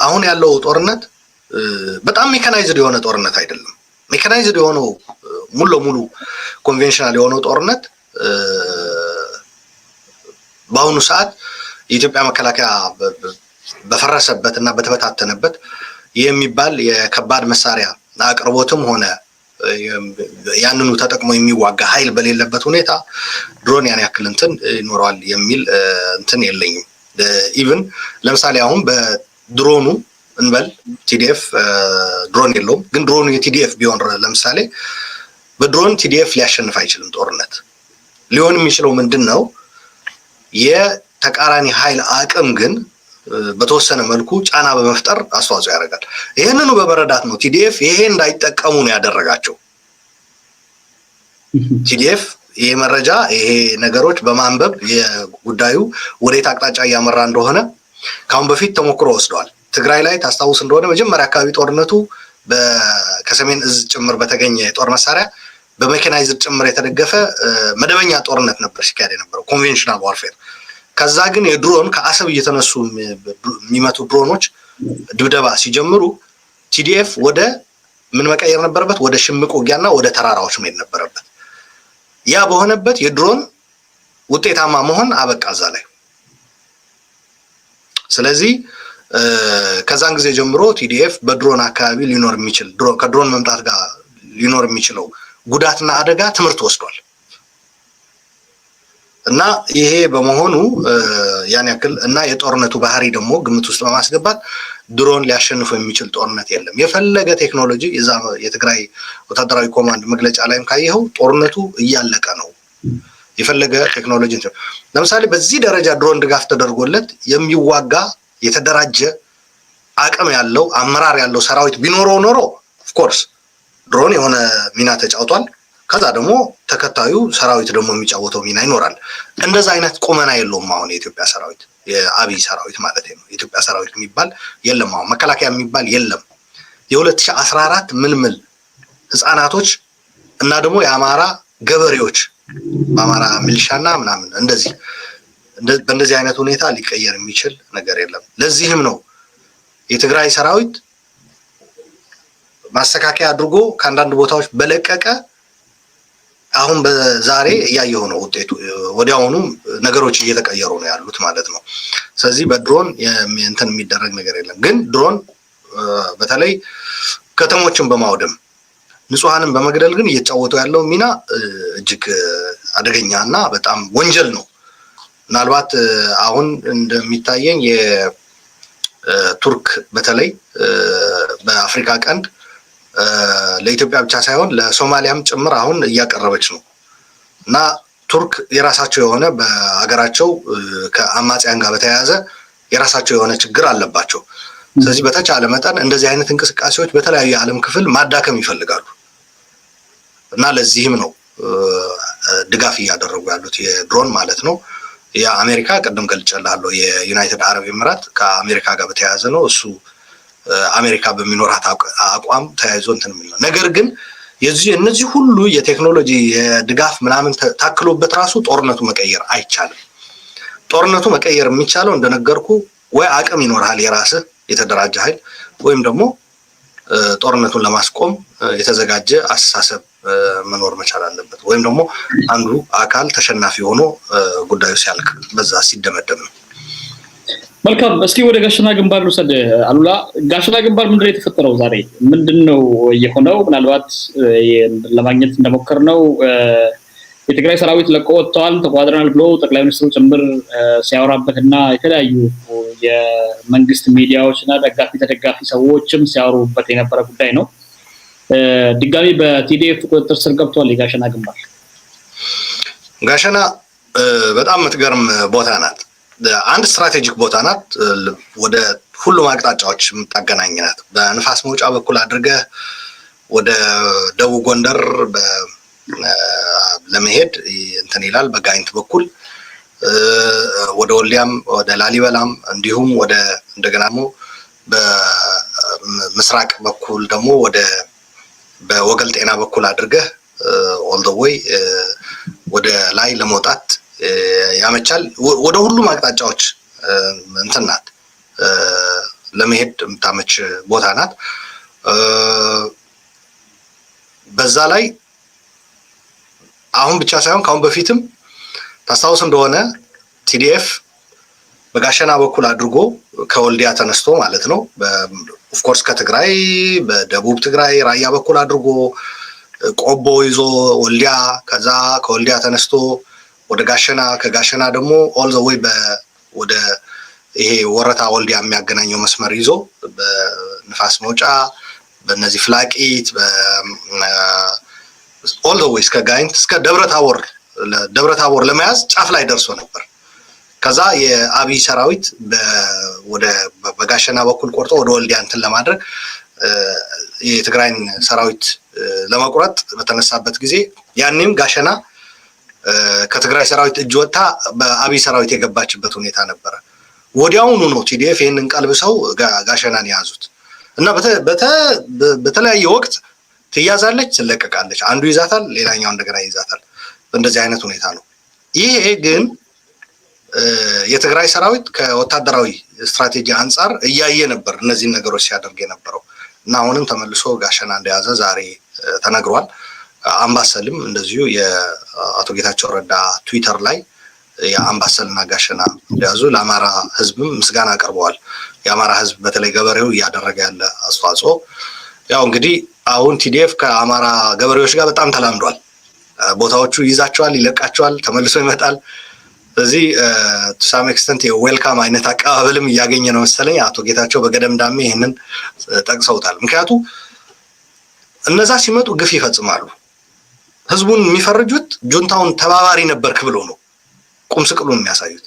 አሁን ያለው ጦርነት በጣም ሜካናይዝድ የሆነ ጦርነት አይደለም። ሜካናይዝድ የሆነው ሙሉ ለሙሉ ኮንቬንሽናል የሆነው ጦርነት በአሁኑ ሰዓት የኢትዮጵያ መከላከያ በፈረሰበት እና በተበታተነበት የሚባል የከባድ መሳሪያ አቅርቦትም ሆነ ያንኑ ተጠቅሞ የሚዋጋ ኃይል በሌለበት ሁኔታ ድሮን ያን ያክል እንትን ይኖረዋል የሚል እንትን የለኝም። ኢቭን ለምሳሌ አሁን በድሮኑ እንበል ቲዲኤፍ ድሮን የለውም፣ ግን ድሮኑ የቲዲኤፍ ቢሆን ለምሳሌ በድሮን ቲዲኤፍ ሊያሸንፍ አይችልም ጦርነት። ሊሆን የሚችለው ምንድን ነው? የተቃራኒ ኃይል አቅም ግን በተወሰነ መልኩ ጫና በመፍጠር አስተዋጽኦ ያደርጋል። ይህንኑ በመረዳት ነው ቲዲኤፍ ይሄ እንዳይጠቀሙ ነው ያደረጋቸው። ቲዲኤፍ ይሄ መረጃ ይሄ ነገሮች በማንበብ የጉዳዩ ወዴት አቅጣጫ እያመራ እንደሆነ ካሁን በፊት ተሞክሮ ወስደዋል። ትግራይ ላይ ታስታውስ እንደሆነ መጀመሪያ አካባቢ ጦርነቱ ከሰሜን እዝ ጭምር በተገኘ የጦር መሳሪያ በሜካናይዝድ ጭምር የተደገፈ መደበኛ ጦርነት ነበር ሲካሄድ የነበረው ኮንቬንሽናል ዋርፌር። ከዛ ግን የድሮን ከአሰብ እየተነሱ የሚመቱ ድሮኖች ድብደባ ሲጀምሩ ቲዲኤፍ ወደ ምን መቀየር ነበረበት? ወደ ሽምቅ ውጊያና ወደ ተራራዎች መሄድ ነበረበት። ያ በሆነበት የድሮን ውጤታማ መሆን አበቃ እዛ ላይ። ስለዚህ ከዛን ጊዜ ጀምሮ ቲዲኤፍ በድሮን አካባቢ ሊኖር የሚችል ከድሮን መምጣት ጋር ሊኖር የሚችለው ጉዳትና አደጋ ትምህርት ወስዷል። እና ይሄ በመሆኑ ያን ያክል እና የጦርነቱ ባህሪ ደግሞ ግምት ውስጥ በማስገባት ድሮን ሊያሸንፈው የሚችል ጦርነት የለም። የፈለገ ቴክኖሎጂ የዛ የትግራይ ወታደራዊ ኮማንድ መግለጫ ላይም ካየኸው ጦርነቱ እያለቀ ነው። የፈለገ ቴክኖሎጂ ለምሳሌ በዚህ ደረጃ ድሮን ድጋፍ ተደርጎለት የሚዋጋ የተደራጀ አቅም ያለው አመራር ያለው ሰራዊት ቢኖረው ኖሮ ኦፍ ኮርስ ድሮን የሆነ ሚና ተጫውቷል። ከዛ ደግሞ ተከታዩ ሰራዊት ደግሞ የሚጫወተው ሚና ይኖራል። እንደዛ አይነት ቁመና የለውም አሁን የኢትዮጵያ ሰራዊት፣ የአብይ ሰራዊት ማለት ነው። የኢትዮጵያ ሰራዊት የሚባል የለም አሁን፣ መከላከያ የሚባል የለም። የ2014 ምልምል ህፃናቶች እና ደግሞ የአማራ ገበሬዎች በአማራ ሚሊሻና ምናምን እንደዚህ በእንደዚህ አይነት ሁኔታ ሊቀየር የሚችል ነገር የለም። ለዚህም ነው የትግራይ ሰራዊት ማስተካከያ አድርጎ ከአንዳንድ ቦታዎች በለቀቀ አሁን በዛሬ እያየሁ ነው ውጤቱ። ወዲያውኑ ነገሮች እየተቀየሩ ነው ያሉት ማለት ነው። ስለዚህ በድሮን እንትን የሚደረግ ነገር የለም። ግን ድሮን በተለይ ከተሞችን በማውደም ንጹሃንን በመግደል ግን እየተጫወተው ያለው ሚና እጅግ አደገኛ እና በጣም ወንጀል ነው። ምናልባት አሁን እንደሚታየኝ የቱርክ በተለይ በአፍሪካ ቀንድ ለኢትዮጵያ ብቻ ሳይሆን ለሶማሊያም ጭምር አሁን እያቀረበች ነው እና ቱርክ የራሳቸው የሆነ በሀገራቸው ከአማጽያን ጋር በተያያዘ የራሳቸው የሆነ ችግር አለባቸው። ስለዚህ በተቻለ መጠን እንደዚህ አይነት እንቅስቃሴዎች በተለያዩ የዓለም ክፍል ማዳከም ይፈልጋሉ እና ለዚህም ነው ድጋፍ እያደረጉ ያሉት የድሮን ማለት ነው። የአሜሪካ ቀደም ገልጬልሃለሁ የዩናይትድ አረብ ኤሚራት ከአሜሪካ ጋር በተያያዘ ነው እሱ አሜሪካ በሚኖራት አቋም ተያይዞ እንትን የሚል ነው። ነገር ግን እነዚህ ሁሉ የቴክኖሎጂ የድጋፍ ምናምን ታክሎበት ራሱ ጦርነቱ መቀየር አይቻልም። ጦርነቱ መቀየር የሚቻለው እንደነገርኩ ወይ አቅም ይኖርሃል የራስህ የተደራጀ ኃይል ወይም ደግሞ ጦርነቱን ለማስቆም የተዘጋጀ አስተሳሰብ መኖር መቻል አለበት ወይም ደግሞ አንዱ አካል ተሸናፊ ሆኖ ጉዳዩ ሲያልቅ በዛ ሲደመደም ነው። መልካም እስኪ ወደ ጋሸና ግንባር ልውሰድ አሉላ። ጋሸና ግንባር ምንድነው የተፈጠረው ዛሬ ምንድነው የሆነው? ምናልባት ለማግኘት እንደሞከርነው የትግራይ ሰራዊት ለቆ ወጥቷል ተቋድረናል ብሎ ጠቅላይ ሚኒስትሩ ጭምር ሲያወራበትና የተለያዩ የመንግስት ሚዲያዎችና ደጋፊ ተደጋፊ ሰዎችም ሲያወሩበት የነበረ ጉዳይ ነው። ድጋሚ በቲዲኤፍ ቁጥጥር ስር ገብቷል የጋሸና ግንባር። ጋሸና በጣም የምትገርም ቦታ ናት። አንድ ስትራቴጂክ ቦታ ናት። ወደ ሁሉም አቅጣጫዎች የምታገናኝ ናት። በንፋስ መውጫ በኩል አድርገህ ወደ ደቡብ ጎንደር ለመሄድ እንትን ይላል። በጋይንት በኩል ወደ ወልዲያም ወደ ላሊበላም እንዲሁም ወደ እንደገና ደግሞ በምስራቅ በኩል ደግሞ ወደ በወገል ጤና በኩል አድርገህ ኦል ዘ ዌይ ወደ ላይ ለመውጣት ያመቻል። ወደ ሁሉም አቅጣጫዎች እንትን ናት ለመሄድ የምታመች ቦታ ናት። በዛ ላይ አሁን ብቻ ሳይሆን ካሁን በፊትም ታስታውስ እንደሆነ ቲዲኤፍ በጋሸና በኩል አድርጎ ከወልዲያ ተነስቶ ማለት ነው ኦፍ ኮርስ ከትግራይ በደቡብ ትግራይ ራያ በኩል አድርጎ ቆቦ ይዞ ወልዲያ ከዛ ከወልዲያ ተነስቶ ወደ ጋሸና ከጋሸና ደግሞ ኦል ዘ ዌይ ወደ ይሄ ወረታ ወልዲያ የሚያገናኘው መስመር ይዞ በንፋስ መውጫ በእነዚህ ፍላቂት ኦል ዘ ዌይ እስከ ጋይንት እስከ ደብረታቦር ለመያዝ ጫፍ ላይ ደርሶ ነበር። ከዛ የአብይ ሰራዊት ወደ በጋሸና በኩል ቆርጦ ወደ ወልዲያ እንትን ለማድረግ የትግራይን ሰራዊት ለመቁረጥ በተነሳበት ጊዜ ያኔም ጋሸና ከትግራይ ሰራዊት እጅ ወጣ በአብይ ሰራዊት የገባችበት ሁኔታ ነበረ። ወዲያውኑ ነው ቲዲኤፍ ይሄንን ቀልብሰው ጋሸናን ያዙት እና በተለያየ ወቅት ትያዛለች፣ ትለቀቃለች። አንዱ ይዛታል፣ ሌላኛው እንደገና ይዛታል። በእንደዚህ አይነት ሁኔታ ነው። ይሄ ግን የትግራይ ሰራዊት ከወታደራዊ ስትራቴጂ አንጻር እያየ ነበር እነዚህን ነገሮች ሲያደርግ የነበረው እና አሁንም ተመልሶ ጋሸና እንደያዘ ዛሬ ተነግሯል። አምባሰልም እንደዚሁ የአቶ ጌታቸው ረዳ ትዊተር ላይ የአምባሰልና ጋሸና እንደያዙ ለአማራ ህዝብም ምስጋና አቅርበዋል። የአማራ ህዝብ በተለይ ገበሬው እያደረገ ያለ አስተዋጽኦ ያው እንግዲህ አሁን ቲዲኤፍ ከአማራ ገበሬዎች ጋር በጣም ተላምዷል። ቦታዎቹ ይዛቸዋል፣ ይለቃቸዋል፣ ተመልሶ ይመጣል። ስለዚህ ቱ ሳም ኤክስተንት የዌልካም አይነት አቀባበልም እያገኘ ነው መሰለኝ። አቶ ጌታቸው በገደምዳሜ ይህንን ጠቅሰውታል። ምክንያቱም እነዛ ሲመጡ ግፍ ይፈጽማሉ። ህዝቡን የሚፈርጁት ጁንታውን ተባባሪ ነበርክ ብሎ ነው ቁም ስቅሉን የሚያሳዩት።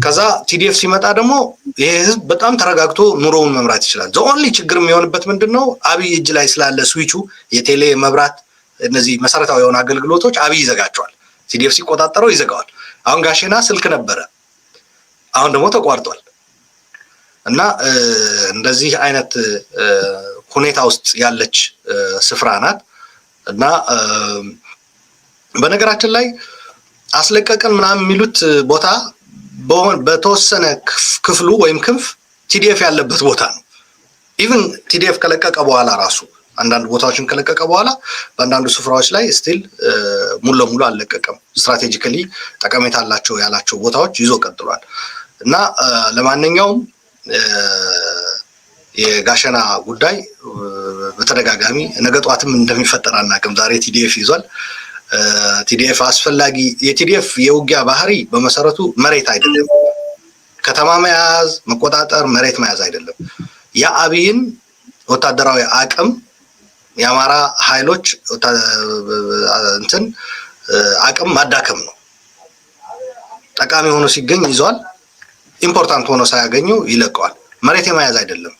ከዛ ቲዲኤፍ ሲመጣ ደግሞ ይሄ ህዝብ በጣም ተረጋግቶ ኑሮውን መምራት ይችላል። ኦንሊ ችግር የሚሆንበት ምንድነው? አብይ እጅ ላይ ስላለ ስዊቹ የቴሌ መብራት እነዚህ መሰረታዊ የሆኑ አገልግሎቶች አብይ ይዘጋቸዋል። ቲዲኤፍ ሲቆጣጠረው ይዘጋዋል። አሁን ጋሸና ስልክ ነበረ፣ አሁን ደግሞ ተቋርጧል። እና እንደዚህ አይነት ሁኔታ ውስጥ ያለች ስፍራ ናት። እና በነገራችን ላይ አስለቀቀን ምናምን የሚሉት ቦታ በተወሰነ ክፍሉ ወይም ክንፍ ቲዲኤፍ ያለበት ቦታ ነው። ኢቭን ቲዲኤፍ ከለቀቀ በኋላ ራሱ አንዳንድ ቦታዎችን ከለቀቀ በኋላ በአንዳንዱ ስፍራዎች ላይ ስቲል ሙሉ ለሙሉ አልለቀቀም። ስትራቴጂካሊ ጠቀሜታ አላቸው ያላቸው ቦታዎች ይዞ ቀጥሏል። እና ለማንኛውም የጋሸና ጉዳይ በተደጋጋሚ ነገ ጧትም እንደሚፈጠር አናውቅም። ዛሬ ቲዲኤፍ ይዟል። ቲዲኤፍ አስፈላጊ የቲዲኤፍ የውጊያ ባህሪ በመሰረቱ መሬት አይደለም፣ ከተማ መያዝ መቆጣጠር፣ መሬት መያዝ አይደለም። የአብይን ወታደራዊ አቅም የአማራ ኃይሎች አቅም ማዳከም ነው። ጠቃሚ ሆኖ ሲገኝ ይዟል፣ ኢምፖርታንት ሆኖ ሳያገኘው ይለቀዋል። መሬት የመያዝ አይደለም።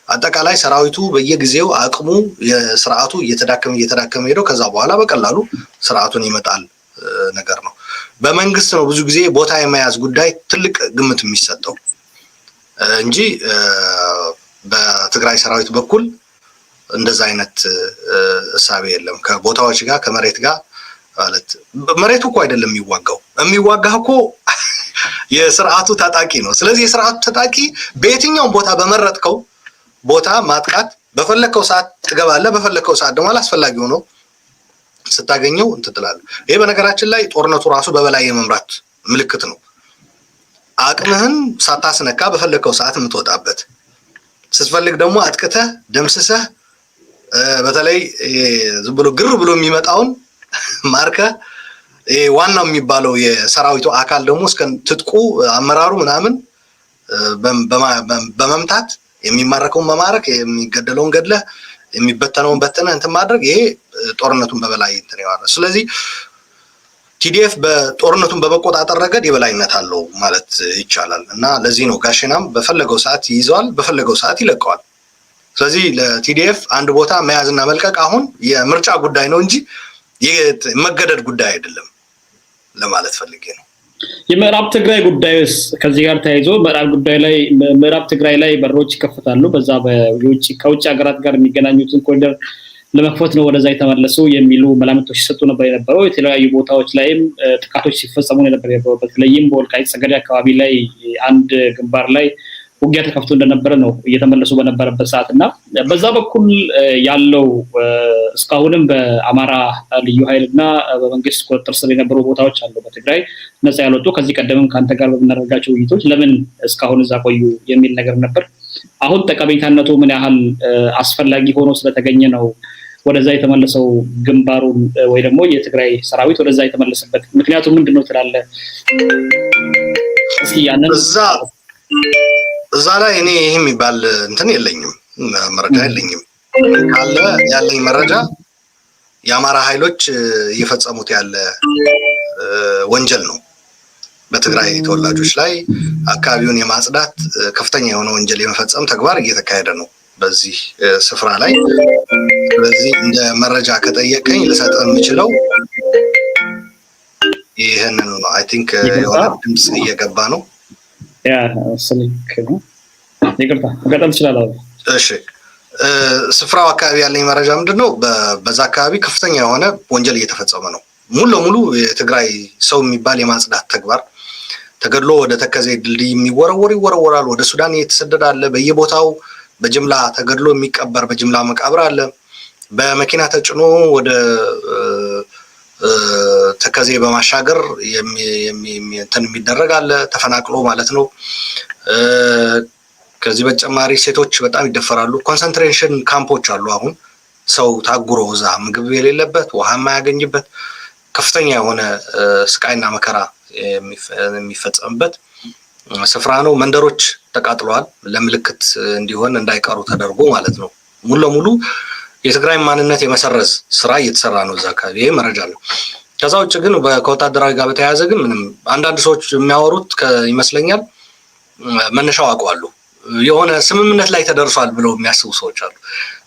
አጠቃላይ ሰራዊቱ በየጊዜው አቅሙ የስርዓቱ እየተዳከመ ሄዶ ከዛ በኋላ በቀላሉ ስርዓቱን ይመጣል ነገር ነው። በመንግስት ነው ብዙ ጊዜ ቦታ የመያዝ ጉዳይ ትልቅ ግምት የሚሰጠው እንጂ በትግራይ ሰራዊት በኩል እንደዛ አይነት እሳቤ የለም። ከቦታዎች ጋር ከመሬት ጋር ማለት መሬቱ እኮ አይደለም የሚዋጋው እኮ የስርዓቱ ታጣቂ ነው። ስለዚህ የስርዓቱ ታጣቂ በየትኛውም ቦታ በመረጥከው ቦታ ማጥቃት በፈለከው ሰዓት ትገባለህ፣ በፈለከው ሰዓት ደግሞ አላስፈላጊ ሆኖ ስታገኘው እንትን ትላለህ። ይሄ በነገራችን ላይ ጦርነቱ ራሱ በበላይ የመምራት ምልክት ነው። አቅምህን ሳታስነካ በፈለከው ሰዓት የምትወጣበት፣ ስትፈልግ ደግሞ አጥቅተህ ደምስሰህ በተለይ ዝም ብሎ ግር ብሎ የሚመጣውን ማርከህ ዋናው የሚባለው የሰራዊቱ አካል ደግሞ እስከ ትጥቁ አመራሩ ምናምን በመምታት የሚማረከውን መማረክ፣ የሚገደለውን ገድለህ፣ የሚበተነውን በተነህ እንትን ማድረግ ይሄ ጦርነቱን በበላይ እንትን ይዋራል። ስለዚህ ቲዲኤፍ በጦርነቱን በመቆጣጠር ረገድ የበላይነት አለው ማለት ይቻላል እና ለዚህ ነው ጋሽናም በፈለገው ሰዓት ይይዘዋል፣ በፈለገው ሰዓት ይለቀዋል። ስለዚህ ለቲዲኤፍ አንድ ቦታ መያዝና መልቀቅ አሁን የምርጫ ጉዳይ ነው እንጂ የመገደድ ጉዳይ አይደለም ለማለት ፈልጌ ነው። የምዕራብ ትግራይ ጉዳይስ ከዚህ ጋር ተያይዞ ምዕራብ ትግራይ ላይ በሮች ይከፈታሉ። በዛ ከውጭ ሀገራት ጋር የሚገናኙትን ኮሪደር ለመክፈት ነው ወደዛ የተመለሱ የሚሉ መላምቶች ሲሰጡ ነበር የነበረው። የተለያዩ ቦታዎች ላይም ጥቃቶች ሲፈጸሙ ነበር የነበረው። በተለይም በወልቃይት ጠገዴ አካባቢ ላይ አንድ ግንባር ላይ ውጊያ ተከፍቶ እንደነበረ ነው እየተመለሱ በነበረበት ሰዓት እና በዛ በኩል ያለው እስካሁንም በአማራ ልዩ ኃይልና በመንግስት ቁጥጥር ስር የነበሩ ቦታዎች አሉ በትግራይ ነፃ ያልወጡ። ከዚህ ቀደምም ከአንተ ጋር በምናደርጋቸው ውይይቶች ለምን እስካሁን እዛ ቆዩ የሚል ነገር ነበር። አሁን ጠቀሜታነቱ ምን ያህል አስፈላጊ ሆኖ ስለተገኘ ነው ወደዛ የተመለሰው ግንባሩን ወይ ደግሞ የትግራይ ሰራዊት ወደዛ የተመለሰበት ምክንያቱ ምንድነው ትላለህ? እስኪ ያንን እዛ ላይ እኔ ይሄ የሚባል እንትን የለኝም፣ መረጃ የለኝም። ካለ ያለኝ መረጃ የአማራ ኃይሎች እየፈጸሙት ያለ ወንጀል ነው። በትግራይ ተወላጆች ላይ አካባቢውን የማጽዳት ከፍተኛ የሆነ ወንጀል የመፈጸም ተግባር እየተካሄደ ነው በዚህ ስፍራ ላይ። ስለዚህ እንደ መረጃ ከጠየቀኝ ልሰጥ የምችለው ይሄንን ነው። አይ ቲንክ የሆነ ድምጽ እየገባ ነው። ያ ስልክ ነው። ይቅርታ ገጠም ይችላል። እሺ ስፍራው አካባቢ ያለኝ መረጃ ምንድነው? በዛ አካባቢ ከፍተኛ የሆነ ወንጀል እየተፈጸመ ነው። ሙሉ ለሙሉ የትግራይ ሰው የሚባል የማጽዳት ተግባር ተገድሎ ወደ ተከዜ ድልድይ ይወረወራል። ወደ ሱዳን እየተሰደደ አለ። በየቦታው በጅምላ ተገድሎ የሚቀበር በጅምላ መቃብር አለ። በመኪና ተጭኖ ወደ ተከዜ በማሻገር እንትን የሚደረግ አለ፣ ተፈናቅሎ ማለት ነው። ከዚህ በተጨማሪ ሴቶች በጣም ይደፈራሉ። ኮንሰንትሬሽን ካምፖች አሉ። አሁን ሰው ታጉሮ እዛ ምግብ የሌለበት ውሃ የማያገኝበት ከፍተኛ የሆነ ስቃይና መከራ የሚፈጸምበት ስፍራ ነው። መንደሮች ተቃጥለዋል፣ ለምልክት እንዲሆን እንዳይቀሩ ተደርጎ ማለት ነው። ሙሉ ለሙሉ የትግራይ ማንነት የመሰረዝ ስራ እየተሰራ ነው እዛ አካባቢ። ይሄ መረጃ ነው። ከዛ ውጭ ግን ከወታደራዊ ጋር በተያያዘ ግን ምንም አንዳንድ ሰዎች የሚያወሩት ይመስለኛል መነሻው አውቀዋለሁ የሆነ ስምምነት ላይ ተደርሷል ብለው የሚያስቡ ሰዎች አሉ።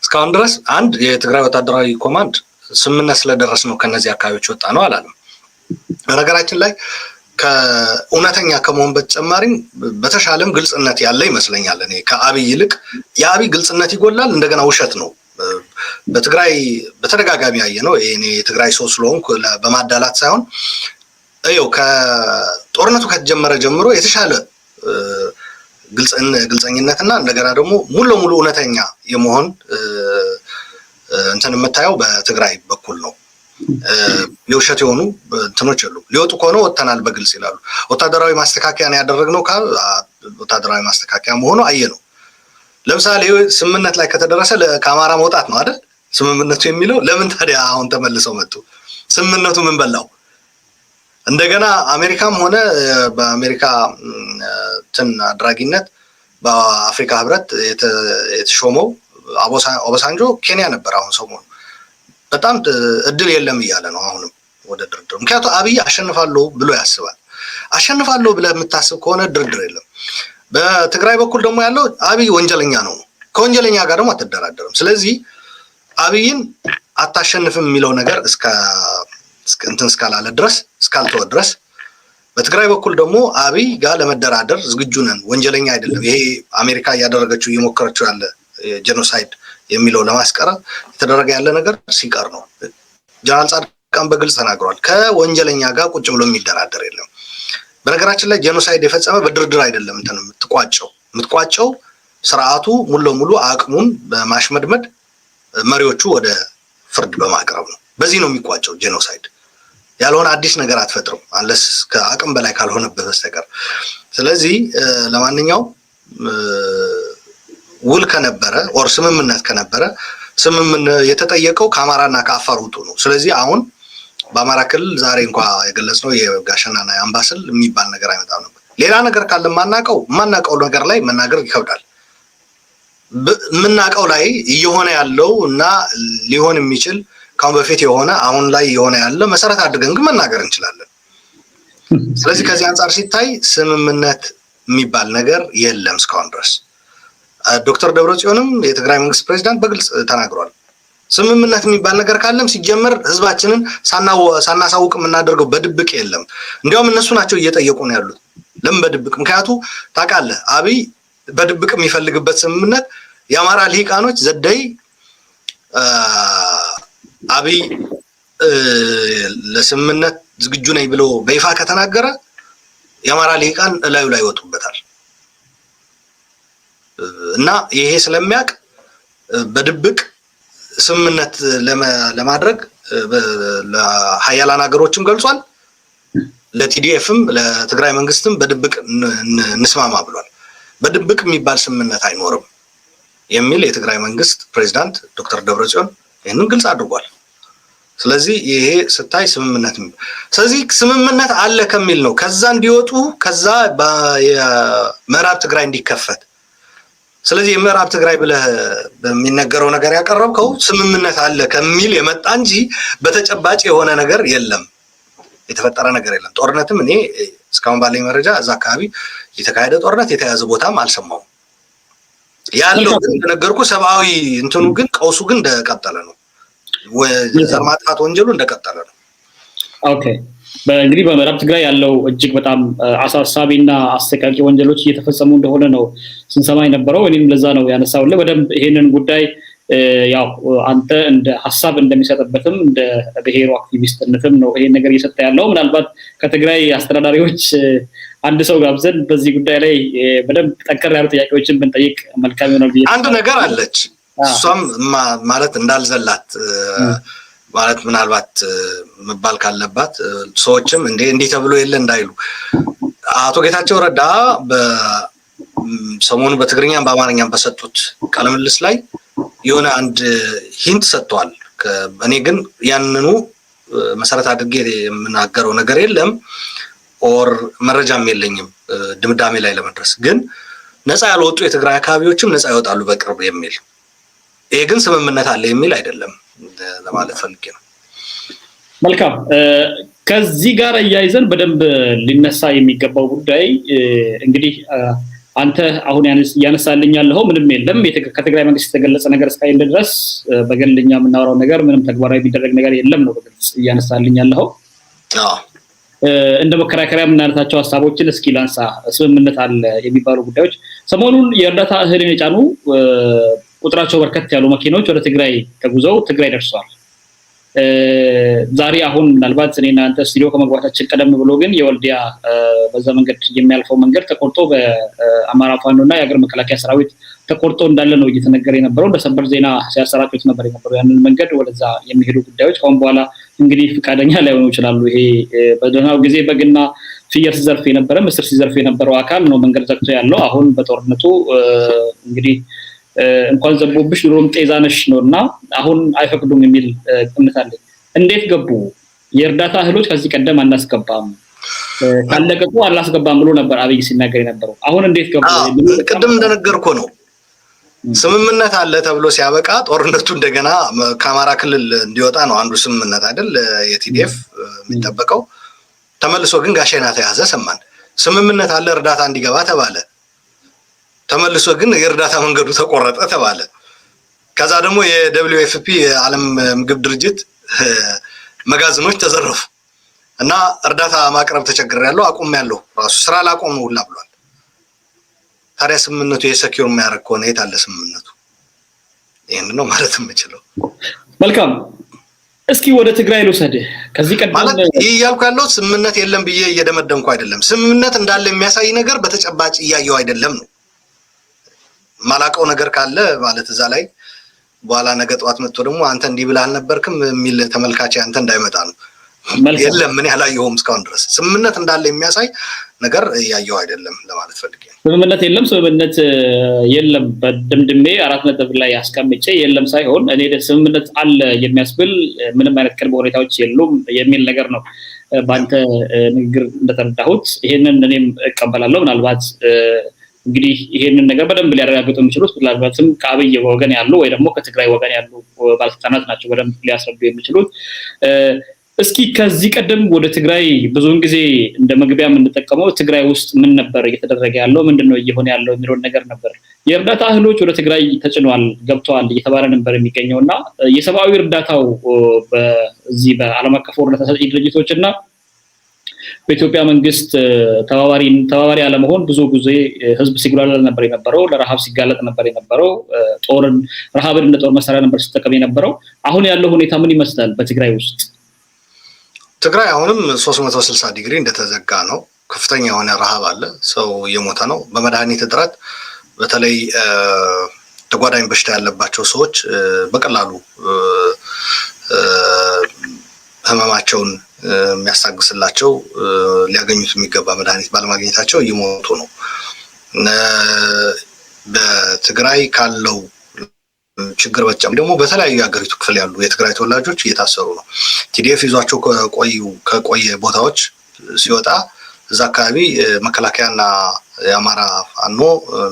እስካሁን ድረስ አንድ የትግራይ ወታደራዊ ኮማንድ ስምምነት ስለደረስ ነው ከነዚህ አካባቢዎች ወጣ ነው አላለም። በነገራችን ላይ ከእውነተኛ ከመሆን በተጨማሪም በተሻለም ግልጽነት ያለ ይመስለኛል። እኔ ከአብይ ይልቅ የአብይ ግልጽነት ይጎላል። እንደገና ውሸት ነው። በትግራይ በተደጋጋሚ ያየ ነው። እኔ የትግራይ ሰው ስለሆንኩ በማዳላት ሳይሆን ይኸው ከጦርነቱ ከተጀመረ ጀምሮ የተሻለ ግልጸኝነትና እንደገና ደግሞ ሙሉ ለሙሉ እውነተኛ የመሆን እንትን የምታየው በትግራይ በኩል ነው። የውሸት የሆኑ እንትኖች አሉ። ሊወጡ ከሆነ ወጥተናል በግልጽ ይላሉ። ወታደራዊ ማስተካከያ ነው ያደረግነው ካል ወታደራዊ ማስተካከያ መሆኑ አየ ነው። ለምሳሌ ስምምነት ላይ ከተደረሰ ከአማራ መውጣት ነው አይደል ስምምነቱ የሚለው። ለምን ታዲያ አሁን ተመልሰው መጡ? ስምምነቱ ምን በላው? እንደገና አሜሪካም ሆነ በአሜሪካ አድራጊነት በአፍሪካ ህብረት የተሾመው ኦባሳንጆ ኬንያ ነበር። አሁን ሰሞኑ በጣም እድል የለም እያለ ነው አሁንም ወደ ድርድር። ምክንያቱም አብይ አሸንፋለሁ ብሎ ያስባል። አሸንፋለሁ ብለህ የምታስብ ከሆነ ድርድር የለም። በትግራይ በኩል ደግሞ ያለው አብይ ወንጀለኛ ነው። ከወንጀለኛ ጋር ደግሞ አትደራደርም። ስለዚህ አብይን አታሸንፍም የሚለው ነገር እስካላለ ድረስ እስካልተወ ድረስ በትግራይ በኩል ደግሞ አብይ ጋር ለመደራደር ዝግጁ ነን፣ ወንጀለኛ አይደለም፣ ይሄ አሜሪካ እያደረገችው እየሞከረችው ያለ ጄኖሳይድ የሚለው ለማስቀረት የተደረገ ያለ ነገር ሲቀር ነው። ጀነራል ጻድቃን በግልጽ ተናግሯል። ከወንጀለኛ ጋር ቁጭ ብሎ የሚደራደር የለም። በነገራችን ላይ ጄኖሳይድ የፈጸመ በድርድር አይደለም የምትቋጨው ስርዓቱ ሙሉ ለሙሉ አቅሙን በማሽመድመድ መሪዎቹ ወደ ፍርድ በማቅረብ ነው። በዚህ ነው የሚቋጨው ጄኖሳይድ። ያልሆነ አዲስ ነገር አትፈጥርም አለስ ከአቅም በላይ ካልሆነበት በስተቀር። ስለዚህ ለማንኛውም ውል ከነበረ ኦር ስምምነት ከነበረ የተጠየቀው ከአማራና ከአፋር ውጡ ነው። ስለዚህ አሁን በአማራ ክልል ዛሬ እንኳን የገለጽነው የጋሸናና የአምባሰል የሚባል ነገር አይመጣም ነበር። ሌላ ነገር ካለ ማናቀው ነገር ላይ መናገር ይከብዳል። ምናቀው ላይ እየሆነ ያለው እና ሊሆን የሚችል ካሁን በፊት የሆነ አሁን ላይ የሆነ ያለ መሰረት አድርገን ግን መናገር እንችላለን። ስለዚህ ከዚህ አንፃር ሲታይ ስምምነት የሚባል ነገር የለም እስካሁን ድረስ። ዶክተር ደብረጽዮንም የትግራይ መንግስት ፕሬዝዳንት በግልጽ ተናግሯል። ስምምነት የሚባል ነገር ካለም ሲጀመር ህዝባችንን ሳናሳውቅ የምናደርገው በድብቅ የለም። እንዲያውም እነሱ ናቸው እየጠየቁ ነው ያሉት። ለምን በድብቅ? ምክንያቱ ታውቃለህ፣ አብይ በድብቅ የሚፈልግበት ስምምነት የአማራ ልሂቃኖች ዘደይ አብይ ለስምምነት ዝግጁ ነኝ ብሎ በይፋ ከተናገረ የአማራ ልሂቃን እላዩ ላይ ይወጡበታል እና ይሄ ስለሚያውቅ በድብቅ ስምምነት ለማድረግ ለሀያላን ሀገሮችም ገልጿል። ለቲዲኤፍም ለትግራይ መንግስትም በድብቅ እንስማማ ብሏል። በድብቅ የሚባል ስምምነት አይኖርም የሚል የትግራይ መንግስት ፕሬዝዳንት ዶክተር ደብረጽዮን ይህንን ግልጽ አድርጓል። ስለዚህ ይሄ ስታይ ስምምነት አለ ከሚል ነው ከዛ እንዲወጡ ከዛ የምዕራብ ትግራይ እንዲከፈት። ስለዚህ የምዕራብ ትግራይ ብለህ በሚነገረው ነገር ያቀረብከው ስምምነት አለ ከሚል የመጣ እንጂ በተጨባጭ የሆነ ነገር የለም፣ የተፈጠረ ነገር የለም። ጦርነትም እኔ እስካሁን ባለኝ መረጃ እዛ አካባቢ የተካሄደ ጦርነት የተያዘ ቦታም አልሰማሁም። ያለው ግን እንደነገርኩ ሰብአዊ እንትኑ ግን ቀውሱ ግን እንደቀጠለ ነው። ዘር ማጥፋት ወንጀሉ እንደቀጠለ ነው። ኦኬ፣ እንግዲህ በምዕራብ ትግራይ ያለው እጅግ በጣም አሳሳቢና አሰቃቂ ወንጀሎች እየተፈጸሙ እንደሆነ ነው ስንሰማ የነበረው። እኔም ለዛ ነው ያነሳውልህ በደንብ ይሄንን ጉዳይ ያው አንተ እንደ ሐሳብ እንደሚሰጥበትም እንደ ብሔሩ አክቲቪስትነትም ነው ይሄን ነገር እየሰጠ ያለው። ምናልባት ከትግራይ አስተዳዳሪዎች አንድ ሰው ጋብዘን በዚህ ጉዳይ ላይ በደንብ ጠንከር ያሉ ጥያቄዎችን ብንጠይቅ መልካም ይሆናል ብዬ። አንድ ነገር አለች፣ እሷም ማለት እንዳልዘላት ማለት ምናልባት መባል ካለባት ሰዎችም እንዲህ ተብሎ የለ እንዳይሉ አቶ ጌታቸው ረዳ በሰሞኑ በትግርኛም በአማርኛም በሰጡት ቃለ ምልልስ ላይ የሆነ አንድ ሂንት ሰጥቷል። እኔ ግን ያንኑ መሰረት አድርጌ የምናገረው ነገር የለም ኦር መረጃም የለኝም ድምዳሜ ላይ ለመድረስ። ግን ነፃ ያልወጡ የትግራይ አካባቢዎችም ነፃ ይወጣሉ በቅርብ የሚል ይሄ ግን ስምምነት አለ የሚል አይደለም ለማለት ፈልጌ ነው። መልካም። ከዚህ ጋር እያይዘን በደንብ ሊነሳ የሚገባው ጉዳይ እንግዲህ አንተ አሁን ያነሳልኝ ያለው ምንም የለም ከትግራይ መንግስት የተገለጸ ነገር እስካይል ድረስ በገልኛ የምናወራው ነገር ምንም ተግባራዊ የሚደረግ ነገር የለም ነው በግልጽ እያነሳልኝ ያለው። እንደ መከራከሪያ የምናነሳቸው ሀሳቦችን እስኪ ላንሳ። ስምምነት አለ የሚባሉ ጉዳዮች ሰሞኑን የእርዳታ እህልን የጫኑ ቁጥራቸው በርከት ያሉ መኪኖች ወደ ትግራይ ተጉዘው ትግራይ ደርሰዋል። ዛሬ አሁን ምናልባት እኔና አንተ ስቱዲዮ ከመግባታችን ቀደም ብሎ ግን የወልዲያ በዛ መንገድ የሚያልፈው መንገድ ተቆርጦ በአማራ ፋኖና የሀገር መከላከያ ሰራዊት ተቆርጦ እንዳለ ነው እየተነገረ የነበረው። እንደሰበር ዜና ሲያሰራጩት ነበር የነበረው ያንን መንገድ ወደዛ የሚሄዱ ጉዳዮች አሁን በኋላ እንግዲህ ፍቃደኛ ላይሆኑ ይችላሉ። ይሄ በደህናው ጊዜ በግና ፍየል ሲዘርፍ የነበረ ምስር ሲዘርፍ የነበረው አካል ነው መንገድ ዘግቶ ያለው። አሁን በጦርነቱ እንግዲህ እንኳን ዘቦብሽ ኑሮም ጤዛነሽ ነውና አሁን አይፈቅዱም የሚል እምነት አለ። እንዴት ገቡ? የእርዳታ እህሎች ከዚህ ቀደም አናስገባም ካለቀቁ አላስገባም ብሎ ነበር አብይ ሲናገር የነበረው። አሁን እንዴት ገቡ? ቅድም እንደነገርኩ ነው ስምምነት አለ ተብሎ ሲያበቃ ጦርነቱ እንደገና ከአማራ ክልል እንዲወጣ ነው አንዱ ስምምነት አይደል የቲዲኤፍ የሚጠበቀው። ተመልሶ ግን ጋሸና ተያዘ ሰማን። ስምምነት አለ እርዳታ እንዲገባ ተባለ። ተመልሶ ግን የእርዳታ መንገዱ ተቆረጠ ተባለ። ከዛ ደግሞ የWFP የዓለም ምግብ ድርጅት መጋዘኖች ተዘረፉ እና እርዳታ ማቅረብ ተቸግሬያለሁ አቁሜያለሁ ራሱ ስራ ላቆም ነው ሁላ ብሏል። ታዲያ ስምምነቱ የሰኪዩር የሚያደርግ ከሆነ የት አለ ስምምነቱ? ይሄን ነው ማለት የምችለው። መልካም እስኪ ወደ ትግራይ ልውሰድህ። ከዚህ ቀደም ማለት ይያልኩ ያለው ስምምነት የለም ብዬ እየደመደምኩ አይደለም። ስምምነት እንዳለ የሚያሳይ ነገር በተጨባጭ እያየው አይደለም ነው። ማላቀው ነገር ካለ ማለት እዛ ላይ በኋላ ነገ ጠዋት መጥቶ ደግሞ አንተ እንዲህ ብለህ አልነበርክም የሚል ተመልካች አንተ እንዳይመጣ ነው። የለም ምን ያላየውም እስካሁን ድረስ ስምምነት እንዳለ የሚያሳይ ነገር እያየው አይደለም ለማለት ፈልጌ ነው። ስምምነት የለም በድምድሜ 4 ነጥብ ላይ አስቀምጬ የለም ሳይሆን እኔ ስምምነት አለ የሚያስብል ምንም አይነት ቅርብ ሁኔታዎች የሉም የሚል ነገር ነው በአንተ ንግግር እንደተረዳሁት። ይሄንን እኔም እቀበላለሁ። ምናልባት እንግዲህ ይሄንን ነገር በደንብ ሊያረጋግጡ የሚችሉት ምናልባትም ከአብይ ወገን ያሉ ወይ ደግሞ ከትግራይ ወገን ያሉ ባለስልጣናት ናቸው በደንብ ሊያስረዱ የሚችሉት። እስኪ ከዚህ ቀደም ወደ ትግራይ ብዙውን ጊዜ እንደ መግቢያ የምንጠቀመው ትግራይ ውስጥ ምን ነበር እየተደረገ ያለው ምንድነው እየሆነ ያለው የሚለውን ነገር ነበር። የእርዳታ እህሎች ወደ ትግራይ ተጭነዋል ገብተዋል እየተባለ ነበር የሚገኘውና የሰብአዊ እርዳታው በዚህ በዓለም አቀፍ እርዳታ ሰጪ ድርጅቶችና በኢትዮጵያ መንግስት ተባባሪ አለመሆን ብዙ ጊዜ ህዝብ ሲጉላላ ነበር የነበረው፣ ለረሃብ ሲጋለጥ ነበር የነበረው፣ ረሃብን እንደ ጦር መሳሪያ ነበር ሲጠቀም የነበረው። አሁን ያለው ሁኔታ ምን ይመስላል በትግራይ ውስጥ? ትግራይ አሁንም 360 ዲግሪ እንደተዘጋ ነው። ከፍተኛ የሆነ ረሃብ አለ። ሰው እየሞተ ነው። በመድኃኒት እጥረት በተለይ ተጓዳኝ በሽታ ያለባቸው ሰዎች በቀላሉ ህመማቸውን የሚያስታግስላቸው ሊያገኙት የሚገባ መድኃኒት ባለማግኘታቸው እየሞቱ ነው። በትግራይ ካለው ችግር በተጨማሪ ደግሞ በተለያዩ የሀገሪቱ ክፍል ያሉ የትግራይ ተወላጆች እየታሰሩ ነው። ቲዲኤፍ ይዟቸው ከቆየ ቦታዎች ሲወጣ እዛ አካባቢ መከላከያና የአማራ ፋኖ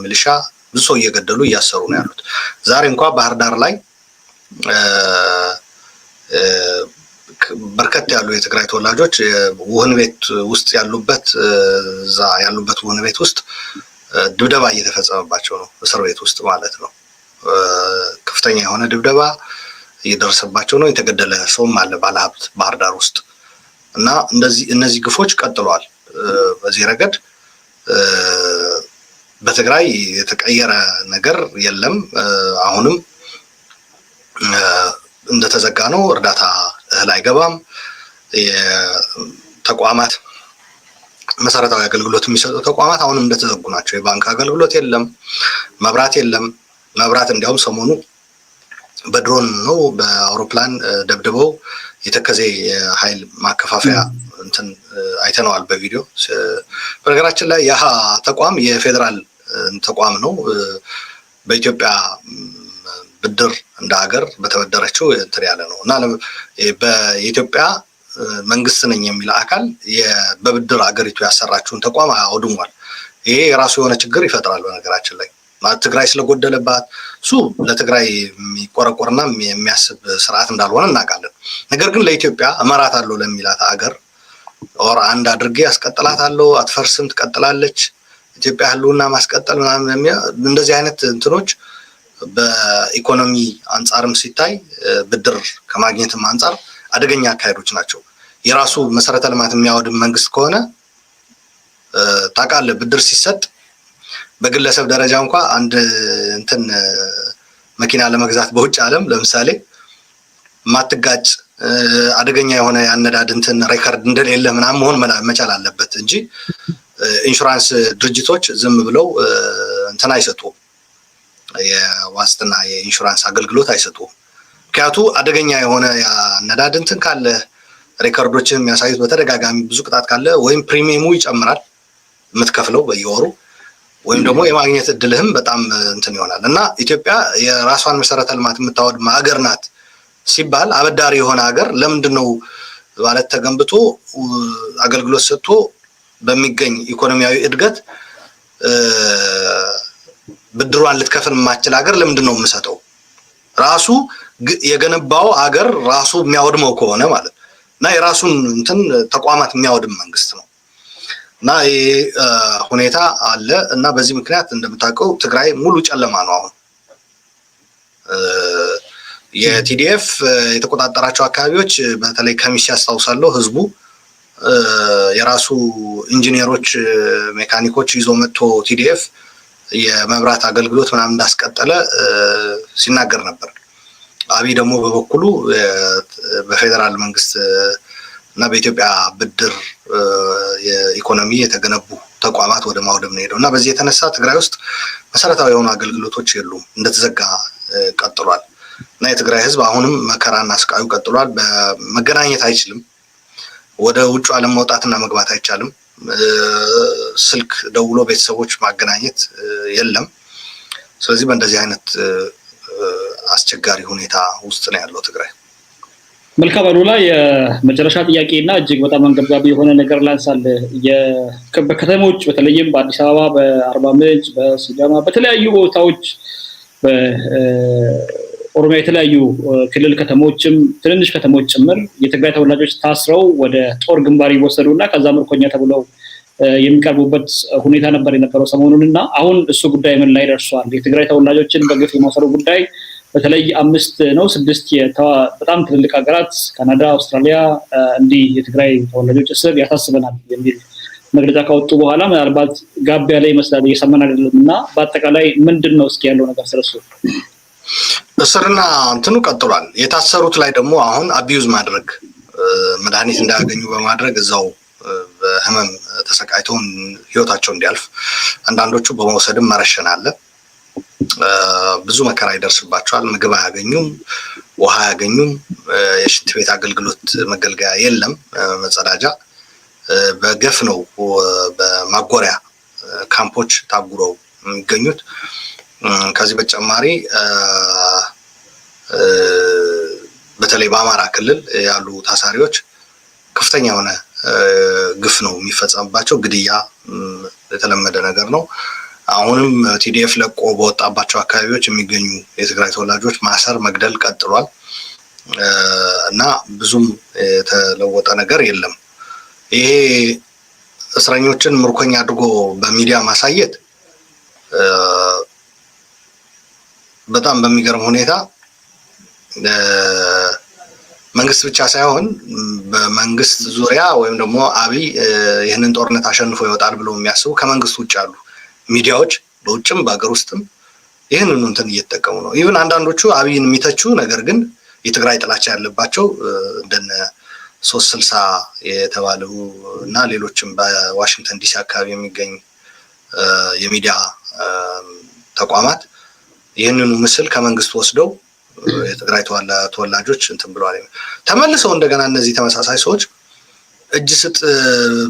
ሚሊሻ ብዙ ሰው እየገደሉ እያሰሩ ነው ያሉት። ዛሬ እንኳን ባህር ዳር ላይ በርከት ያሉ የትግራይ ተወላጆች ወህኒ ቤት ውስጥ ያሉበት ወህኒ ቤት ውስጥ ድብደባ እየተፈጸመባቸው ነው። እስር ቤት ውስጥ ማለት ነው። ከፍተኛ የሆነ ድብደባ እየደረሰባቸው ነው። የተገደለ ሰውም አለ ባለሀብት ባህር ዳር ውስጥ እና እነዚህ ግፎች ቀጥለዋል። በዚህ ረገድ በትግራይ የተቀየረ ነገር የለም። አሁንም እንደተዘጋ ነው። እርዳታ እህል አይገባም። የተቋማት መሰረታዊ አገልግሎት የሚሰጡ ተቋማት አሁንም እንደተዘጉ ናቸው። የባንክ አገልግሎት የለም። መብራት የለም። መብራት እንዲያውም ሰሞኑ በድሮን ነው በአውሮፕላን ደብድበው የተከዜ ኃይል ማከፋፈያ እንትን አይተነዋል በቪዲዮ። በነገራችን ላይ ያ ተቋም የፌዴራል ተቋም ነው። በኢትዮጵያ ብድር እንደ ሀገር በተበደረችው እንትን ያለ ነው እና በኢትዮጵያ መንግስት ነኝ የሚል አካል በብድር ሀገሪቱ ያሰራችውን ተቋም አውድሟል። ይሄ የራሱ የሆነ ችግር ይፈጥራል። በነገራችን ላይ ትግራይ ስለጎደለባት እሱ ለትግራይ የሚቆረቆርና የሚያስብ ስርዓት እንዳልሆነ እናውቃለን። ነገር ግን ለኢትዮጵያ እመራታለሁ ለሚላት ሀገር ኦር አንድ አድርጌ አስቀጥላታለሁ፣ አትፈርስም፣ ትቀጥላለች፣ ኢትዮጵያ ህልውና ማስቀጠል ምናምን እንደዚህ አይነት እንትኖች በኢኮኖሚ አንጻርም ሲታይ ብድር ከማግኘትም አንጻር አደገኛ አካሄዶች ናቸው። የራሱ መሰረተ ልማት የሚያወድም መንግስት ከሆነ ታውቃለህ፣ ብድር ሲሰጥ በግለሰብ ደረጃ እንኳን አንድ እንትን መኪና ለመግዛት በውጭ ዓለም ለምሳሌ ማትጋጭ አደገኛ የሆነ ያነዳድ እንትን ሬከርድ እንደሌለ ምናምን መሆን መቻል አለበት እንጂ ኢንሹራንስ ድርጅቶች ዝም ብለው እንትን አይሰጡም፣ የዋስትና የኢንሹራንስ አገልግሎት አይሰጡም። ምክንያቱ አደገኛ የሆነ ያነዳድ እንትን ካለ ሬከርዶችን የሚያሳዩት በተደጋጋሚ ብዙ ቅጣት ካለ ወይም ፕሪሚየሙ ይጨምራል የምትከፍለው በየወሩ ወይም ደግሞ የማግኘት እድልህም በጣም እንትን ይሆናል እና ኢትዮጵያ የራሷን መሰረተ ልማት የምታወድም ሀገር ናት ሲባል አበዳሪ የሆነ ሀገር ለምንድን ነው ማለት ተገንብቶ አገልግሎት ሰጥቶ በሚገኝ ኢኮኖሚያዊ እድገት ብድሯን ልትከፍል የማትችል ሀገር ለምንድን ነው የምሰጠው? ራሱ የገነባው ሀገር ራሱ የሚያወድመው ከሆነ ማለት እና የራሱን እንትን ተቋማት የሚያወድም መንግስት ነው። እና ይሄ ሁኔታ አለ እና በዚህ ምክንያት እንደምታውቀው ትግራይ ሙሉ ጨለማ ነው አሁን። የቲዲኤፍ የተቆጣጠራቸው አካባቢዎች በተለይ ከሚስ ያስታውሳለሁ ህዝቡ የራሱ ኢንጂነሮች ሜካኒኮች ይዞ መጥቶ ቲዲኤፍ የመብራት አገልግሎት ምናምን እንዳስቀጠለ ሲናገር ነበር። አብይ ደግሞ በበኩሉ በፌደራል መንግስት እና በኢትዮጵያ ብድር የኢኮኖሚ የተገነቡ ተቋማት ወደ ማውደም ነው ሄደው እና በዚህ የተነሳ ትግራይ ውስጥ መሰረታዊ የሆኑ አገልግሎቶች የሉም፣ እንደተዘጋ ቀጥሏል። እና የትግራይ ህዝብ አሁንም መከራና ስቃዩ ቀጥሏል። በመገናኘት አይችልም፣ ወደ ውጭ ዓለም መውጣትና መግባት አይቻልም። ስልክ ደውሎ ቤተሰቦች ማገናኘት የለም። ስለዚህ በእንደዚህ አይነት አስቸጋሪ ሁኔታ ውስጥ ነው ያለው ትግራይ። መልካም አሉላ፣ የመጨረሻ ጥያቄና እጅግ በጣም አንገብጋቢ የሆነ ነገር ላንሳል። በከተሞች በተለይም በአዲስ አበባ፣ በአርባ ምንጭ፣ በሲዳማ በተለያዩ ቦታዎች በኦሮሚያ የተለያዩ ክልል ከተሞችም ትንንሽ ከተሞች ጭምር የትግራይ ተወላጆች ታስረው ወደ ጦር ግንባር ይወሰዱና ከዛ ምርኮኛ ተብለው የሚቀርቡበት ሁኔታ ነበር የነበረው ሰሞኑን እና አሁን እሱ ጉዳይ ምን ላይ ደርሷል? የትግራይ ተወላጆችን በግፍ የማሰሩ ጉዳይ በተለይ 5-6 በጣም ትልልቅ ሀገራት ካናዳ፣ አውስትራሊያ እንዲህ የትግራይ ተወላጆች እስር ያሳስበናል የሚል መግለጫ ካወጡ በኋላ ምናልባት ጋብ ያለ ይመስላል፣ እየሰማን አይደለም እና በአጠቃላይ ምንድን ነው እስኪ ያለው ነገር ስለሱ? እስርና እንትኑ ቀጥሏል። የታሰሩት ላይ ደግሞ አሁን አቢዩዝ ማድረግ መድኃኒት እንዳያገኙ በማድረግ እዛው በህመም ተሰቃይተው ህይወታቸው እንዲያልፍ አንዳንዶቹ በመውሰድም መረሸን አለ። ብዙ መከራ ይደርስባቸዋል። ምግብ አያገኙም፣ ውሃ አያገኙም፣ የሽንት ቤት አገልግሎት መገልገያ የለም፣ መጸዳጃ በገፍ ነው በማጎሪያ ካምፖች ታጉረው የሚገኙት። ከዚህ በተጨማሪ በተለይ በአማራ ክልል ያሉ ታሳሪዎች ከፍተኛ የሆነ ግፍ ነው የሚፈጸምባቸው። ግድያ የተለመደ ነገር ነው። አሁንም ቲዲኤፍ ለቆ በወጣባቸው አካባቢዎች የሚገኙ የትግራይ ተወላጆች ማሰር፣ መግደል ቀጥሏል እና ብዙም የተለወጠ ነገር የለም። ይሄ እስረኞችን ምርኮኛ አድርጎ በሚዲያ ማሳየት በጣም በሚገርም ሁኔታ መንግስት ብቻ ሳይሆን በመንግስት ዙሪያ ወይም ደግሞ አብይ ይህንን ጦርነት አሸንፎ ይወጣል ብለው የሚያስቡ ከመንግስት ውጭ ያሉ ሚዲያዎች በውጭም በአገር ውስጥም ይህንን እንትን እየተጠቀሙ ነው። ኢቭን አንዳንዶቹ አብይን የሚተቹ ነገር ግን የትግራይ ጥላቻ ያለባቸው እንደነ 360 የተባለው እና ሌሎችም በዋሽንግተን ዲሲ አካባቢ የሚገኙ የሚዲያ ተቋማት ይህንኑ ምስል ከመንግስት ወስደው የትግራይ ተወላጆች እንትን ብለዋል። ተመልሰው እንደገና እነዚህ ተመሳሳይ ሰዎች እጅ ስጥ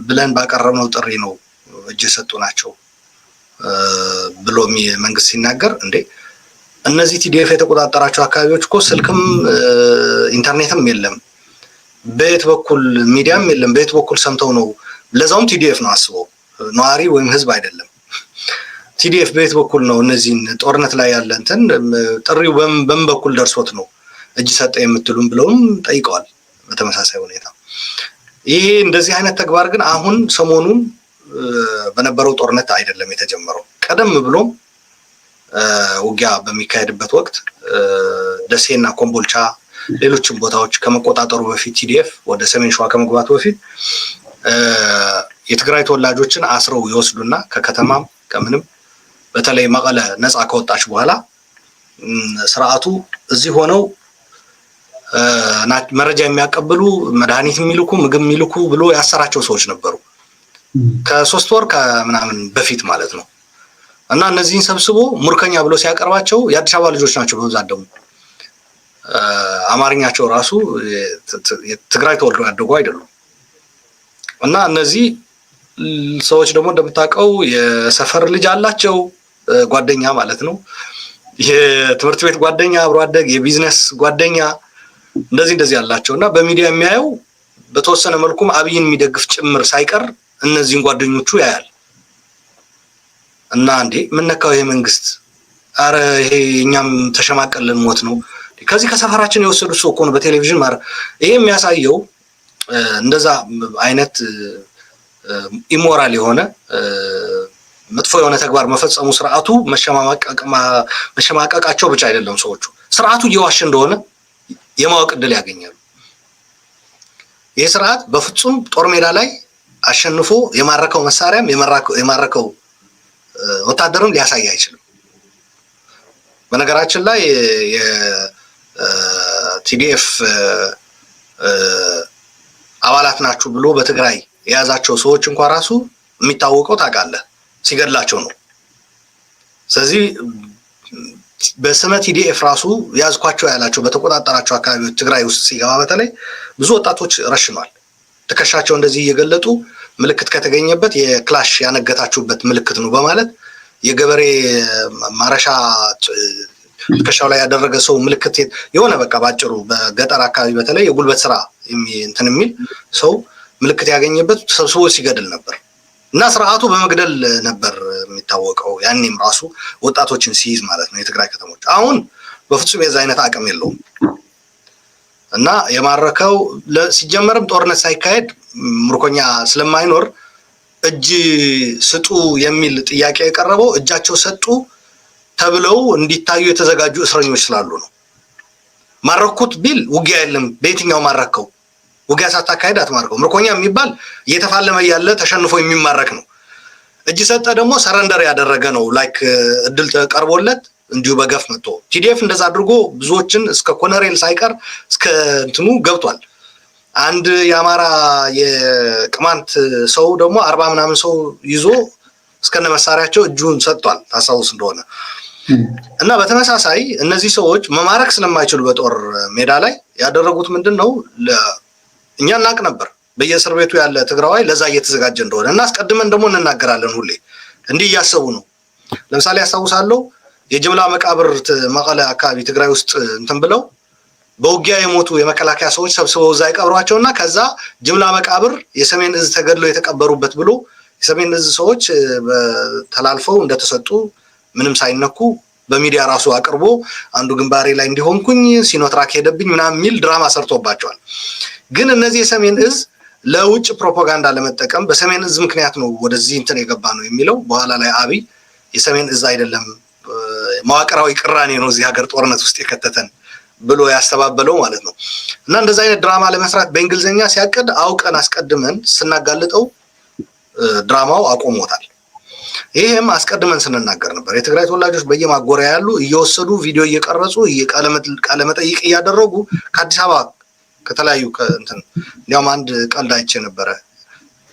ብለን ባቀረብነው ጥሪ ነው እጅ ሰጡ ናቸው ብሎ መንግስት ሲናገር፣ እንዴ እነዚህ ቲዲኤፍ የተቆጣጠራቸው አካባቢዎች እኮ ስልክም ኢንተርኔትም የለም፣ በየት በኩል ሚዲያም የለም፣ በየት በኩል ሰምተው ነው? ለዛውም ቲዲኤፍ ነው አስበው፣ ነዋሪ ወይም ህዝብ አይደለም። ቲዲኤፍ በየት በኩል ነው እነዚህን ጦርነት ላይ ያለ እንትን ጥሪው በምን በኩል ደርሶት ነው እጅ ሰጠ የምትሉም ብለውም ጠይቀዋል። በተመሳሳይ ሁኔታ ይሄ እንደዚህ አይነት ተግባር ግን አሁን ሰሞኑን በነበረው ጦርነት አይደለም የተጀመረው። ቀደም ብሎም ውጊያ በሚካሄድበት ወቅት ደሴና ኮምቦልቻ ሌሎችም ቦታዎች ከመቆጣጠሩ በፊት ቲዲኤፍ ወደ ሰሜን ሸዋ ከመግባቱ በፊት የትግራይ ተወላጆችን አስረው ይወስዱና ከከተማም ከምንም በተለይ መቀለ ነፃ ከወጣች በኋላ ስርዓቱ እዚህ ሆነው መረጃ የሚያቀብሉ መድኃኒት የሚልኩ ምግብ የሚልኩ ብሎ ያሰራቸው ሰዎች ነበሩ። ከ3 ወር ከምናምን በፊት ማለት ነው። እና እነዚህን ሰብስቦ ሙርከኛ ብሎ ሲያቀርባቸው የአዲስ አበባ ልጆች ናቸው በብዛት ደግሞ አማርኛቸው ራሱ ትግራይ ተወልደው ያደጉ አይደሉም። እና እነዚህ ሰዎች ደግሞ እንደምታውቀው የሰፈር ልጅ አላቸው፣ ጓደኛ ማለት ነው፣ የትምህርት ቤት ጓደኛ፣ አብሮ አደግ፣ የቢዝነስ ጓደኛ እንደዚህ ያላቸው እና በሚዲያ የሚያየው በተወሰነ መልኩም አብይን የሚደግፍ ጭምር ሳይቀር እነዚህን ጓደኞቹ ያያል። እና እንዴ ምን ነካው ይሄ መንግስት? አረ ይሄ እኛም ተሸማቀልን ሞት ነው። ከዚህ ከሰፈራችን የወሰዱት ሰው እኮ ነው በቴሌቪዥን ይሄ የሚያሳየው እንደዛ አይነት ኢሞራል የሆነ መጥፎ የሆነ ተግባር መፈጸሙ ስርዓቱ መሸማቀቃቸው ብቻ አይደለም፣ ሰዎቹ ስርዓቱ እየዋሸ እንደሆነ የማወቅ ዕድል ያገኛሉ። ይህ ስርዓት በፍጹም ጦር ሜዳ ላይ አሸንፎ የማረከው መሳሪያም የማረከው ወታደርም ሊያሳይ አይችልም። በነገራችን ላይ የቲዲኤፍ አባላት ናችሁ ብሎ በትግራይ የያዛቸው ሰዎች እንኳን ራሱ የሚታወቀው ታውቃለህ ሲገድላቸው ነው። ስለዚህ በስመ ቲዲኤፍ ራሱ ያዝኳቸው ያላቸው በተቆጣጠራቸው አካባቢዎች ትግራይ ውስጥ ሲገባ በተለይ ብዙ ወጣቶች ረሽኗል። ትከሻቸው እንደዚህ እየገለጡ ምልክት ከተገኘበት የክላሽ ያነገታችሁበት ምልክት ነው በማለት የገበሬ ማረሻ ትከሻው ላይ ያደረገ ሰው ምልክት የሆነ በቃ ባጭሩ በገጠር አካባቢ በተለይ የጉልበት ስራ እንትን የሚል ሰው ምልክት ያገኘበት ሰብስቦ ሲገድል ነበር እና ስርዓቱ በመግደል ነበር የሚታወቀው። ያኔም ራሱ ወጣቶችን ሲይዝ ማለት ነው የትግራይ ከተሞች። አሁን በፍጹም የዛ አይነት አቅም የለውም እና የማረከው ሲጀመርም ጦርነት ሳይካሄድ ምርኮኛ ስለማይኖር እጅ ስጡ የሚል ጥያቄ የቀረበው እጃቸው ሰጡ ተብለው እንዲታዩ የተዘጋጁ እስረኞች ስላሉ ነው። ማረኩት ቢል ውጊያ የለም። በየትኛው ማረከው? ውጊያ ሳታካሄድ አትማርከው። ምርኮኛ የሚባል እየተፋለመ ያለ ተሸንፎ የሚማረክ ነው። እጅ ሰጠ ደግሞ ሰረንደር ያደረገ ነው። ላይክ እድል ተቀርቦለት እንዲሁ በገፍ መጥቶ ቲዲኤፍ እንደዛ አድርጎ ብዙዎችን እስከ ኮነሬል ሳይቀር እስከ እንትኑ ገብቷል። አንድ የአማራ የቅማንት ሰው ደግሞ 40 ምናምን ሰው ይዞ እስከነ መሳሪያቸው እጁን ሰጥቷል ታስታውስ እንደሆነ። እና በተመሳሳይ እነዚህ ሰዎች መማረክ ስለማይችሉ በጦር ሜዳ ላይ ያደረጉት ምንድነው? እኛ እናቅ ነበር በየእስር ቤቱ ያለ ትግራዋይ ለዛ እየተዘጋጀ እንደሆነ እና አስቀድመን ደግሞ እንናገራለን። ሁሌ እንዲህ እያሰቡ ነው። ለምሳሌ ያስታውሳለሁ የጅምላ መቃብር መቀለ አካባቢ ትግራይ ውስጥ እንትን ብለው በውጊያ የሞቱ የመከላከያ ሰዎች ሰብስበው እዛ ይቀብሯቸውና ከዛ ጅምላ መቃብር የሰሜን እዝ ተገድለው የተቀበሩበት ብሎ የሰሜን እዝ ሰዎች ተላልፈው እንደተሰጡ ምንም ሳይነኩ በሚዲያ ራሱ አቅርቦ አንዱ ግንባሬ ላይ እንዲሆንኩኝ ሲኖትራክ ሄደብኝ ምናምን የሚል ድራማ ሰርቶባቸዋል። ግን እነዚህ የሰሜን እዝ ለውጭ ፕሮፓጋንዳ ለመጠቀም በሰሜን እዝ ምክንያት ነው ወደዚህ እንትን የገባ ነው የሚለው በኋላ ላይ አብይ የሰሜን እዝ አይደለም መዋቅራዊ ቅራኔ ነው እዚህ ሀገር ጦርነት ውስጥ የከተተን ብሎ ያስተባበለው ማለት ነው። እና እንደዛ አይነት ድራማ ለመስራት በእንግሊዘኛ ሲያቅድ አውቀን አስቀድመን ስናጋልጠው ድራማው አቆሞታል። ይሄም አስቀድመን ስንናገር ነበር። የትግራይ ተወላጆች በየማጎሪያ ያሉ እየወሰዱ ቪዲዮ እየቀረጹ ቃለ መጠይቅ እያደረጉ ከአዲስ አበባ ከተለያዩ እንትን እንዲያውም አንድ ቀልድ አይቼ ነበረ።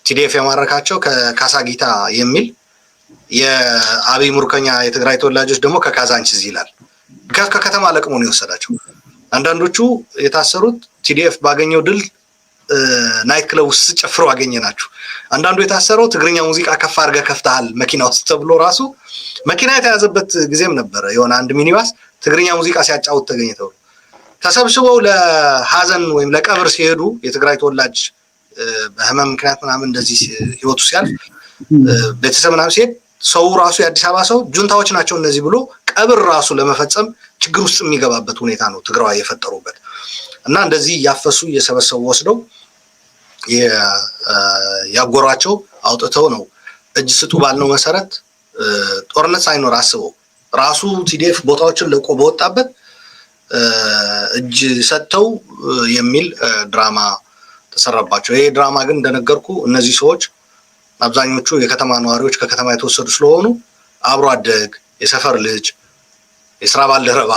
ቲዲኤፍ የማረካቸው ከካሳጊታ የሚል የአብይ ሙርከኛ የትግራይ ተወላጆች ደግሞ ከካዛንቺስ ይላል። ከከተማ ለቅሞ ነው የወሰዳቸው። አንዳንዶቹ የታሰሩት ቲዲኤፍ ባገኘው ድል ናይት ክለብ ውስጥ ጨፍሮ አገኘናችሁ። አንዳንዱ የታሰረው ትግርኛ ሙዚቃ ከፍ አድርገህ ከፍተሃል መኪና ውስጥ ተብሎ ራሱ መኪና የተያዘበት ጊዜም ነበረ። የሆነ አንድ ሚኒባስ ትግርኛ ሙዚቃ ሲያጫውት ተገኝተው ተሰብስበው ለሀዘን ወይም ለቀብር ሲሄዱ የትግራይ ተወላጅ በህመም ምክንያት ምናምን እንደዚህ ህይወቱ ሲያልፍ ቤተሰብ ምናምን ሲሄድ ሰው ራሱ የአዲስ አበባ ሰው ጁንታዎች ናቸው እነዚህ ብሎ ቀብር ራሱ ለመፈጸም ችግር ውስጥ የሚገባበት ሁኔታ ነው ትግራዋይ የፈጠሩበት። እና እንደዚህ እያፈሱ እየሰበሰቡ ወስደው ያጎሯቸው አውጥተው ነው እጅ ስጡ ባልነው መሰረት ጦርነት ሳይኖር አስበው ራሱ ቲዲኤፍ ቦታዎችን ለቆ በወጣበት እጅ ሰጥተው የሚል ድራማ ተሰራባቸው። ይሄ ድራማ ግን እንደነገርኩ እነዚህ ሰዎች አብዛኞቹ የከተማ ነዋሪዎች ከከተማ የተወሰዱ ስለሆኑ አብሮ አደግ፣ የሰፈር ልጅ፣ የስራ ባልደረባ፣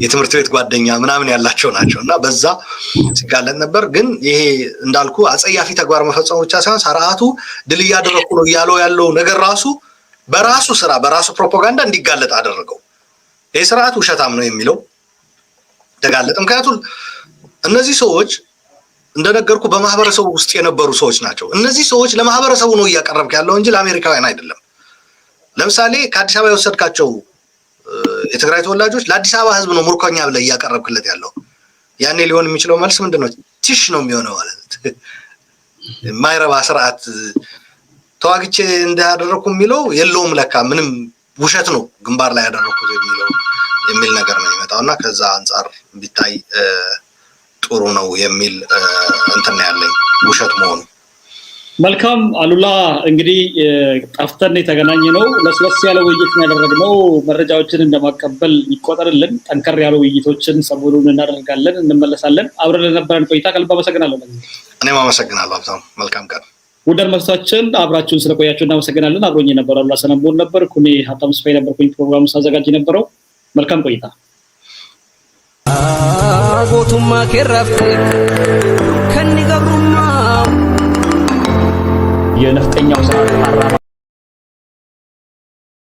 የትምህርት ቤት ጓደኛ ምናምን ያላቸው ናቸው እና በዛ ሲጋለጥ ነበር። ግን ይሄ እንዳልኩ አጸያፊ ተግባር መፈጸሙ ብቻ ሳይሆን ስርዓቱ ድል እያደረኩ ነው እያለው ያለው ነገር ራሱ በራሱ ስራ በራሱ ፕሮፓጋንዳ እንዲጋለጥ አደረገው። ይሄ ስርዓት ውሸታም ነው የሚለው ተጋለጠ። ምክንያቱም እነዚህ ሰዎች እንደነገርኩ በማህበረሰቡ ውስጥ የነበሩ ሰዎች ናቸው። እነዚህ ሰዎች ለማህበረሰቡ ነው እያቀረብክ ያለው እንጂ ለአሜሪካውያን አይደለም። ለምሳሌ ከአዲስ አበባ የወሰድካቸው የትግራይ ተወላጆች ለአዲስ አበባ ህዝብ ነው ሙርከኛ ብለህ እያቀረብክለት ያለው። ያኔ ሊሆን የሚችለው መልስ ምንድነው? ትሽ ነው የሚሆነው ማለት የማይረባ ስርዓት ተዋግቼ እንዳደረኩ የሚለው የለውም ለካ ምንም ውሸት ነው ግንባር ላይ ያደረኩት የሚል ነገር ነው የሚመጣውና ከዛ አንፃር ቢታይ ጥሩ ነው የሚል እንትን ያለኝ ውሸት መሆኑ መልካም አሉላ እንግዲህ ጠፍተን የተገናኘነው ለስለስ ያለ ውይይት ያደረግነው መረጃዎችን እንደማቀበል ይቆጠርልን ጠንከር ያሉ ውይይቶችን ሰሞኑን እናደርጋለን እንመለሳለን አብረን ለነበረን ቆይታ ከልብ አመሰግናለሁ እኔም አመሰግናለሁ ሀብታሙ መልካም ቀን ውድ መስዋዕታችን አብራችሁን ስለቆያችሁ እናመሰግናለን አብሮኝ የነበረው አሉላ ሰለሞን ነበርኩ እኔ ሀብታሙ ስፋይ ነበርኩኝ ፕሮግራሙን ሳዘጋጅ ነበረው መልካም ቆይታ ጎቱማ ከራፍቴ ከኒ ገብሩማ የነፍጠኛው ሰዓት